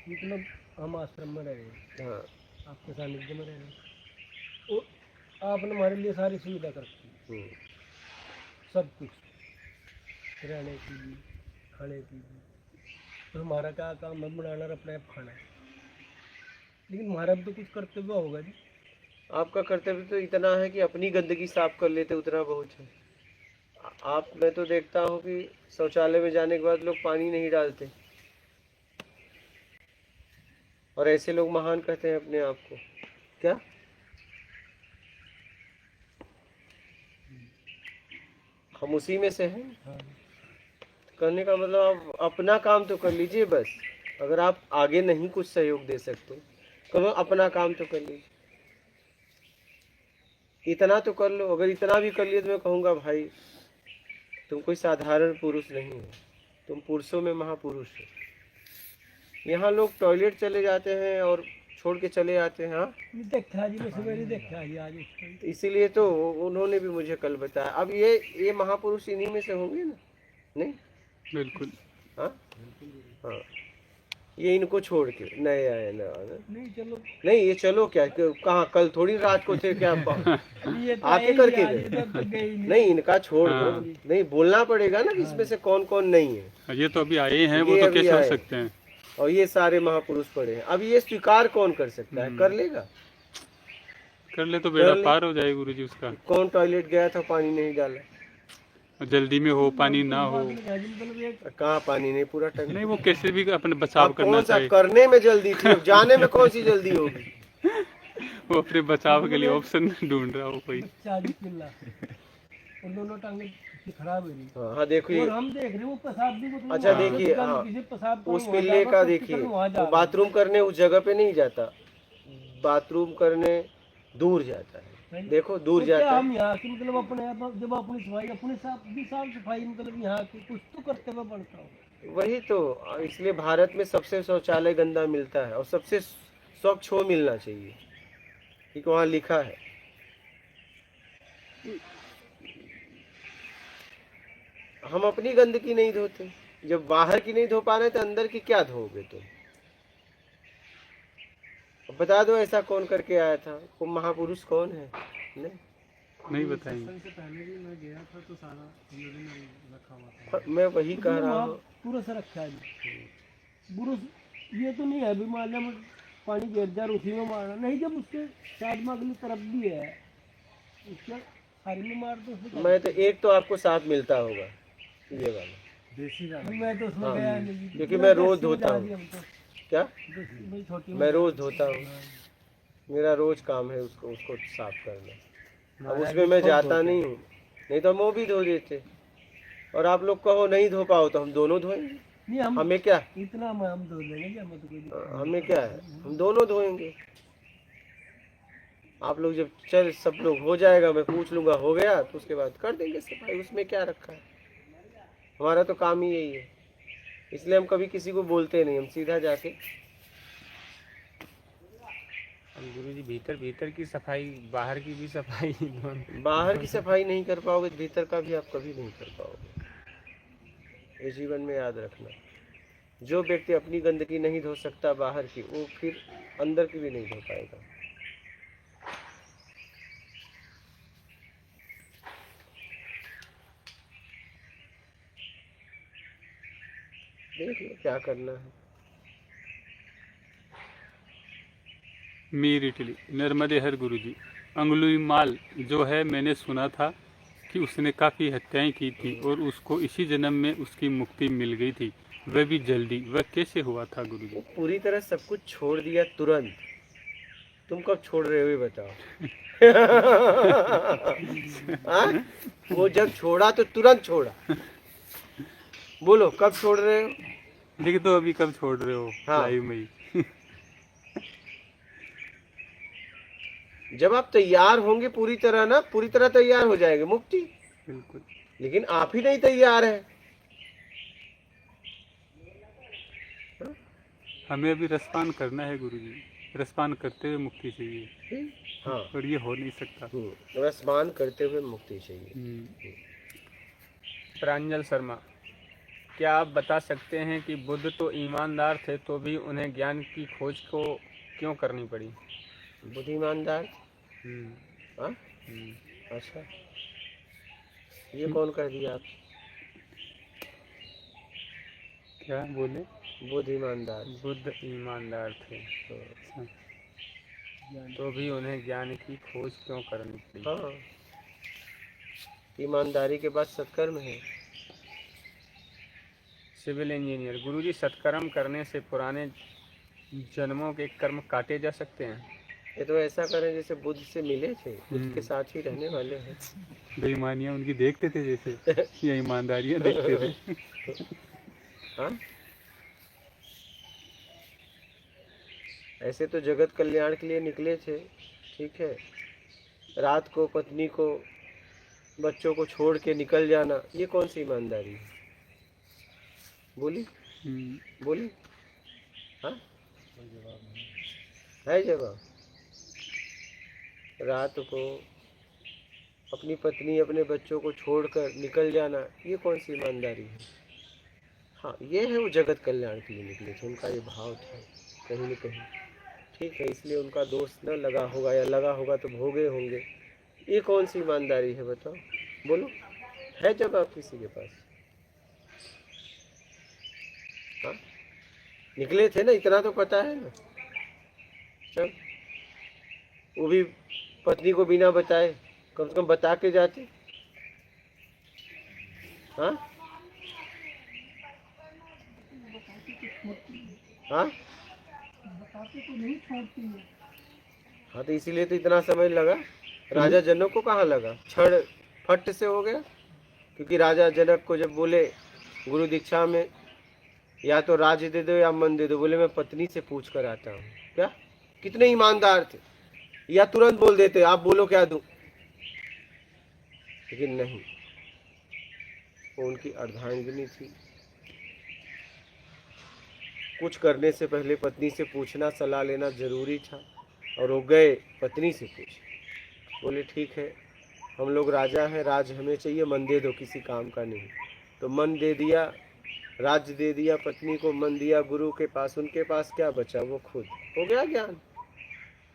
मतलब हम आश्रम में रह रहे हैं, हाँ। आपके सानिध्य में रह रहे हैं, तो आपने हमारे लिए सारी सुविधा कर रखी, सब कुछ, रहने की भी, खाने की भी। तो हमारा क्या काम है? बनाना और अपने आप खाना। लेकिन हमारा भी तो कुछ कर्तव्य होगा जी। आपका कर्तव्य तो इतना है कि अपनी गंदगी साफ कर लेते, उतना बहुत है। आप, मैं तो देखता हूँ कि शौचालय में जाने के बाद लोग पानी नहीं डालते, और ऐसे लोग महान कहते हैं अपने आप को। क्या? हम उसी में से हैं। हाँ। करने का मतलब आप अपना काम तो कर लीजिए बस। अगर आप आगे नहीं कुछ सहयोग दे सकते तो अपना काम तो कर लीजिए, इतना तो कर लो। अगर इतना भी कर लिए तो मैं कहूँगा भाई तुम कोई साधारण पुरुष नहीं हो, तुम पुरुषों में महापुरुष हो। यहाँ लोग टॉयलेट चले जाते हैं और छोड़ के चले आते हैं। हाँ, देखा जी, मैं सवेरे देखा जी आज उसको। इसीलिए तो उन्होंने भी मुझे कल बताया। अब ये महापुरुष इन्हीं में से होंगे ना? नहीं? बिल्कुल। हाँ हाँ, ये इनको छोड़ के नए आए ना? नहीं चलो, नहीं ये चलो क्या, कहाँ कल थोड़ी रात को थे क्या? ये तो आके आए ही करके आज, गए। इधर तो गए ही नहीं। नहीं, इनका छोड़ दो। हाँ। नहीं, बोलना पड़ेगा ना कि इसमें से कौन कौन नहीं है। ये तो अभी आए हैं, वो ये तो अभी कैसे हो आए। सकते हैं? और ये सारे महापुरुष पड़े हैं। अब ये स्वीकार कौन कर सकता है? कर लेगा? कर ले तो बेड़ा कर ले। पार हो जाए गुरुजी उसका। कौन टॉयलेट गया था पानी नहीं डाला? जल्दी में हो, पानी ना हो, मतलब एक कहाँ पानी नहीं, पूरा टंक। नहीं वो कैसे भी अपने बचाव अब करना कौन सा चाहिए। करने में जल्दी थी, अब जाने में कौन सी जल्दी होगी? वो अपने बचाव के लिए ऑप्शन ढूंढ रहा हो कोई। 40 किला और दोनों टांगे उसकी खराब है रही। हाँ हाँ देखिए, और हम देख रहे हैं वो पेशाब भी मतलब अच्छा वहाँ देखिए, से हाँ, किसी पेशाब उस वहाँ पिल्ले जाकर का तो देखिए, चिकन वहाँ जा वो रहा है। बाथरूम करने उस जगह पे नहीं जाता, बाथरूम करने दूर जाता है, नहीं। देखो दूर तो क्या जाता हम है। यहाँ की मतलब अपने जब अपनी सफाई अपने साफ सफाई मतलब यहाँ की कुछ तो करते हुए पड़ता हो। वही तो, इसलिए भारत में सबसे शौचालय गंदा मिलता है और सबसे स्वच्छ हो मिलना चाहिए, क्योंकि वहाँ लिखा है। हम अपनी गंदगी नहीं धोते, जब बाहर की नहीं धो पा रहे तो अंदर की क्या धोगे तुम? अब बता दो ऐसा कौन करके आया था, वो महापुरुष कौन है? नहीं बताएंगे। से पहले भी मैं गया था तो सारा रखा हुआ था। हाँ, मैं वही कह रहा वहाँ हूँ। पूरा से रखा है बुरुस। ये तो नहीं है भी मान लिया पानी गिर जा उसी में मारना नहीं, जब उसके साइड में अगली तरफ भी है उसके सारी में मार दो उसमें मैं तो एक तो आपको साफ मिलता होगा ये वाला, देसी गाय मैं तो उसमें हाँ, गया नहीं क्योंकि मैं रोज धोता हूँ। क्या? छोटी मैं रोज धोता हूँ, मेरा रोज काम है उसको साफ करना। अब उसमें मैं जाता नहीं हूँ, नहीं तो हम वो भी धो देते। और आप लोग कहो नहीं धो पाओ तो हम दोनों धोएंगे, नहीं हम हमें क्या, इतना हम धो देंगे कि हमें तो कोई दिक्कत नहीं। हमें क्या है, हम दोनों धोएंगे। आप लोग जब चल सब लोग हो जाएगा, मैं पूछ लूंगा हो गया तो उसके बाद कर देंगे सफाई, उसमें क्या रखा है। हमारा तो काम ही यही है, इसलिए हम कभी किसी को बोलते नहीं, हम सीधा जाके। गुरुजी भीतर भीतर की सफाई, बाहर की भी सफाई बाहर की सफाई नहीं कर पाओगे, भीतर का भी आप कभी नहीं कर पाओगे। ये जीवन में याद रखना, जो व्यक्ति अपनी गंदगी नहीं धो सकता बाहर की, वो फिर अंदर की भी नहीं धो पाएगा। देख लो क्या करना है। मीर इटली नर्मदे हर गुरुजी। अंगुलीमाल जो है, मैंने सुना था कि उसने काफ़ी हत्याएं की थी और उसको इसी जन्म में उसकी मुक्ति मिल गई थी, वह भी जल्दी। वह कैसे हुआ था गुरुजी? वो पूरी तरह सब कुछ छोड़ दिया तुरंत। तुम कब छोड़ रहे हो ये बताओ? हाँ? वो जब छोड़ा तो तुरंत छोड़ा, बोलो कब छोड़ रहे हो? देखिए तो अभी कब छोड़ रहे हो? हाँ। लाइव में ही। जब आप तैयार होंगे पूरी तरह ना, पूरी तरह तैयार हो जाएंगे, मुक्ति। बिल्कुल। लेकिन आप ही नहीं तैयार है। हमें अभी रसपान करना है गुरुजी, रसपान करते हुए मुक्ति चाहिए। हाँ, और ये हो नहीं सकता। रसपान करते हुए मुक्ति चाहिए। प्रांजल शर्मा, क्या आप बता सकते हैं कि बुद्ध तो ईमानदार थे तो भी उन्हें ज्ञान की खोज को क्यों करनी पड़ी? बुद्धिमानदार? हाँ? अच्छा, ये कौन कह दिया आप? क्या बोले? बुद्ध ईमानदार? बुद्ध ईमानदार थे तो भी उन्हें ज्ञान की खोज क्यों करनी पड़ी? हाँ, ईमानदारी के बाद सत्कर्म है। सिविल इंजीनियर, गुरुजी सत्कर्म करने से पुराने जन्मों के कर्म काटे जा सकते हैं? ये तो ऐसा करें जैसे बुद्ध से मिले थे, बुद्ध के साथ ही रहने वाले हैं। बेईमानियां उनकी देखते थे जैसे, या ईमानदारियां देखते थे। हाँ? ऐसे तो जगत कल्याण के लिए निकले थे, ठीक है। रात को पत्नी को, बच्चों को छोड़ के निकल जाना, ये कौन सी ईमानदारी है? बोली बोली? हाँ, है जवाब? रात को अपनी पत्नी अपने बच्चों को छोड़कर निकल जाना, ये कौन सी ईमानदारी है? हाँ, ये है वो जगत कल्याण के लिए निकले थे, उनका ये भाव था कहीं न कहीं, ठीक है। इसलिए उनका दोष न लगा होगा, या लगा होगा तो भोगे होंगे। ये कौन सी ईमानदारी है बताओ? बोलो, है जवाब किसी के पास? हाँ, निकले थे ना, इतना तो पता है ना। चल, वो भी पत्नी को बिना बताए, कम से कम बता के जाते। हाँ हाँ हाँ, तो इसीलिए तो इतना समय लगा। राजा जनक को कहाँ लगा? क्षण फट से हो गया क्योंकि राजा जनक को जब बोले गुरु दीक्षा में या तो राज्य दे दो या मन दे दो, बोले मैं पत्नी से पूछ कर आता हूँ। क्या कितने ईमानदार थे, या तुरंत बोल देते आप बोलो क्या दूं, लेकिन नहीं, वो उनकी अर्धांगिनी थी। कुछ करने से पहले पत्नी से पूछना, सलाह लेना जरूरी था, और वो गए पत्नी से पूछे, बोले ठीक है हम लोग राजा हैं, राज हमें चाहिए, मन दे दो, किसी काम का नहीं। तो मन दे दिया, राज्य दे दिया, पत्नी को मन दिया गुरु के पास। उनके पास क्या बचा, वो खुद हो गया ज्ञान।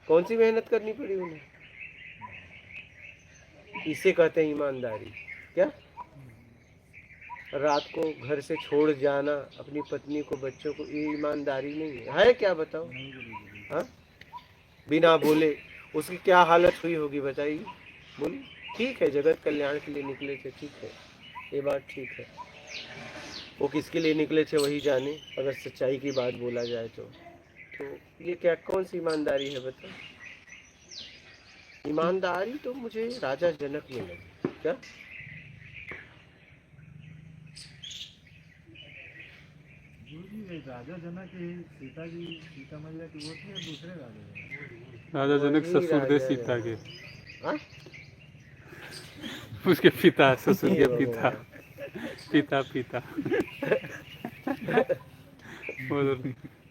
कौन सी मेहनत करनी पड़ी उन्हें, इसे कहते हैं ईमानदारी। क्या रात को घर से छोड़ जाना अपनी पत्नी को, बच्चों को, ये ईमानदारी नहीं है क्या बताओ? हाँ, बिना बोले उसकी क्या हालत हुई होगी बताइए। बोली ठीक है जगत कल्याण के लिए निकले थे, ठीक है ये बात ठीक है, वो किसके लिए निकले थे वही जाने, अगर सच्चाई की बात बोला जाए तो ये क्या कौन सी ईमानदारी है बताओ? ईमानदारी तो मुझे राजा जनक में लगी। क्या गुरुजी राजा जनक सीता जी, सीता मैया की वो थी या दूसरे राजा? राजा जनक वही ससुर थे राजा सीता के, हाँ? उसके पिता, ससुर के ये पिता, भगवान। पिता और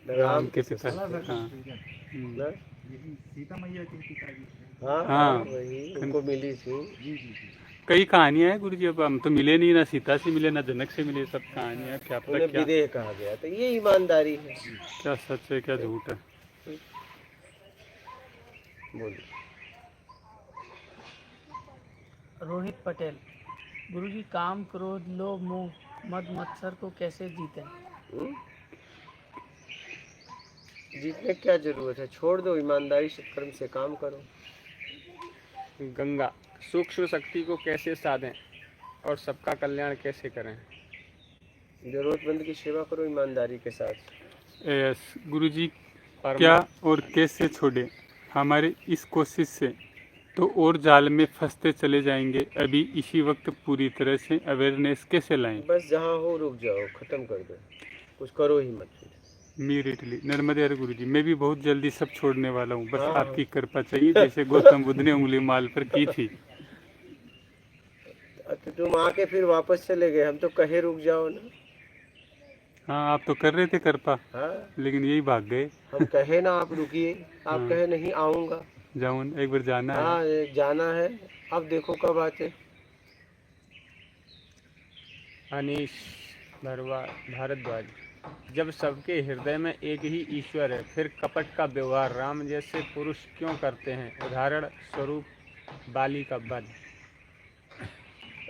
राम के पिता। हाँ ना? यही सीता मैया के पिताजी थे। हाँ हाँ। वही उनको मिली थी। जी जी जी। कई कहानियां हैं गुरु जी, अब हम तो मिले नहीं, ना सीता से मिले ना जनक से मिले, सब कहानियां, क्या पता उन्हें क्या विदेह कहा गया, तो ये ईमानदारी है। क्या सच है क्या झूठ है। बोलिए। रोहित पटेल, गुरुजी काम क्रोध लोभ मोह मद मत्सर को कैसे जीतें? जीतने की क्या जरूरत है, छोड़ दो, ईमानदारी से कर्म से काम करो। गंगा, सूक्ष्म शक्ति को कैसे साधें और सबका कल्याण कैसे करें? जरूरतमंद की सेवा करो ईमानदारी के साथ। यस गुरु जी, क्या और कैसे छोड़े हमारे इस कोशिश से तो और जाल में फंसते चले जाएंगे। अभी इसी वक्त पूरी तरह से अवेयरनेस कैसे लाएं? बस जहाँ हो रुक जाओ, खत्म कर दो, कुछ करो ही मत। मीर इटली नर्मदे। हर गुरु जी, मैं भी बहुत जल्दी सब छोड़ने वाला हूँ, बस हाँ। आपकी कृपा चाहिए, जैसे गौतम बुद्ध ने उंगली माल पर की थी। तो तुम आके फिर वापस चले गए, हम तो कहे रुक जाओ ना। हाँ, आप तो कर रहे थे कृपा, हाँ, लेकिन यही भाग गए। हम कहे ना आप रुकिए, आप हाँ। कहे नहीं आऊंगा। जाऊन एक बार जाना है। हाँ जाना है, अब देखो कब आते। अनीश भारद्वाज, जब सबके हृदय में एक ही ईश्वर है, फिर कपट का व्यवहार राम जैसे पुरुष क्यों करते हैं? उदाहरण स्वरूप बाली का वध।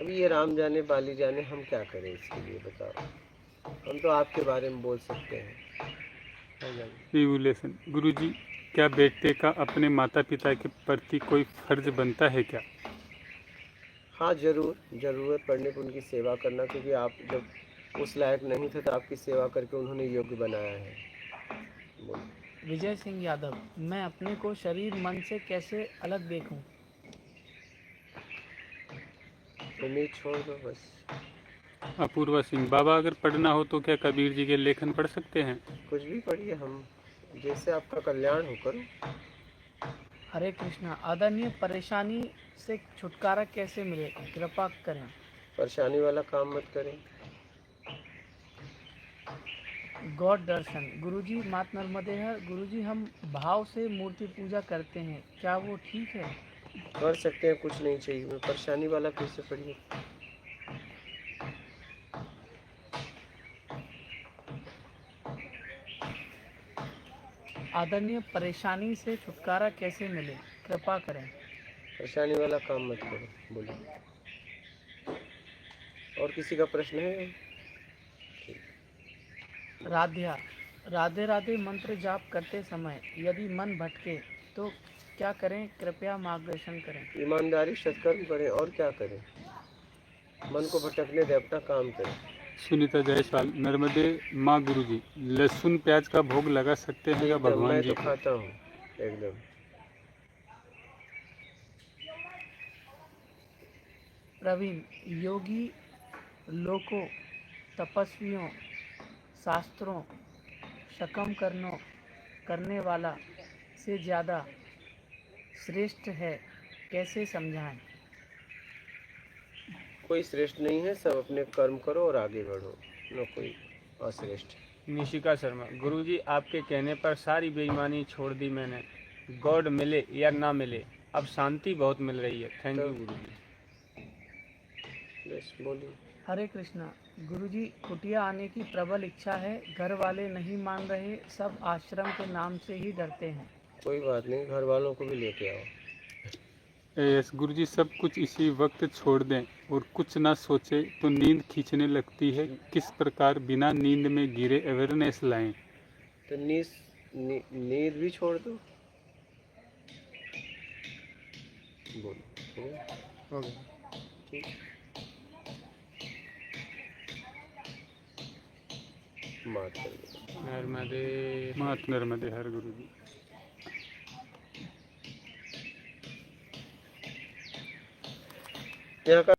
अभी ये राम जाने बाली जाने, हम क्या करें इसके लिए बताओ? हम तो आपके बारे में बोल सकते हैं। रिवोल्यूशन। गुरु जी, क्या बेटे का अपने माता पिता के प्रति कोई फर्ज बनता है क्या? हाँ जरूर, जरूरत पड़ने पर उनकी सेवा करना, क्योंकि आप जब उस लायक नहीं थे तो आपकी सेवा करके उन्होंने योग्य बनाया है। बोलिए। विजय सिंह यादव, मैं अपने को शरीर मन से कैसे अलग देखूं? उम्मीद छोड़ दो बस। अपूर्वा सिंह, बाबा अगर पढ़ना हो तो क्या कबीर जी के लेखन पढ़ सकते हैं? कुछ भी पढ़िए, हम जैसे आपका कल्याण हो करो। हरे कृष्णा, आदरणीय, परेशानी से छुटकारा कैसे मिले, कृपा करें। परेशानी वाला काम मत करें। गॉड दर्शन, गुरुजी मात नर्मदे है। गुरुजी, हम भाव से मूर्ति पूजा करते हैं, क्या वो ठीक है? कर सकते हैं, कुछ नहीं चाहिए। मैं परेशानी वाला कैसे पढ़िए? आदरणीय, परेशानी से छुटकारा कैसे मिले, कृपा करें। परेशानी वाला काम मत करो। बोलिए। और किसी का प्रश्न है? राध्या, राधे राधे मंत्र जाप करते समय यदि मन भटके तो क्या करें, कृपया मार्गदर्शन करें। ईमानदारी सत्कर्म करें, और क्या करें? मन को भटकने दे, अपना काम करें। सुनीता जायसवाल, नर्मदे माँ। गुरु जी, लहसुन प्याज का भोग लगा सकते हैं क्या एकदम, भगवान मैं जी तो को? खाता हूँ एकदम। प्रवीण, योगी लोकों, तपस्वियों, शास्त्रों, शकम करने वाला से ज़्यादा श्रेष्ठ है, कैसे समझाएं? कोई श्रेष्ठ नहीं है, सब अपने कर्म करो और आगे बढ़ो, न कोई अश्रेष्ठ। निशिका शर्मा, गुरुजी आपके कहने पर सारी बेईमानी छोड़ दी मैंने। गॉड मिले या ना मिले, अब शांति बहुत मिल रही है। थैंक यू गुरुजी। बस बोलिए। हरे कृष्णा। गुरुजी, कुटिया आने की प्रबल इच्छा है, घर वाले नहीं मान रहे, सब आश्रम के नाम से ही डरते हैं। कोई बात नहीं, घर वालों को भी लेके आओ। यस गुरुजी, सब कुछ इसी वक्त छोड़ दें और कुछ ना सोचे तो नींद खींचने लगती है। किस प्रकार बिना नींद में गिरे अवेयरनेस लाएं? तो नींद भी छोड़ दो। बोलो। हो गया। ठीक। मात कर दो। नर्मदे मात नर्मदे हर गुरुजी। यहाँ का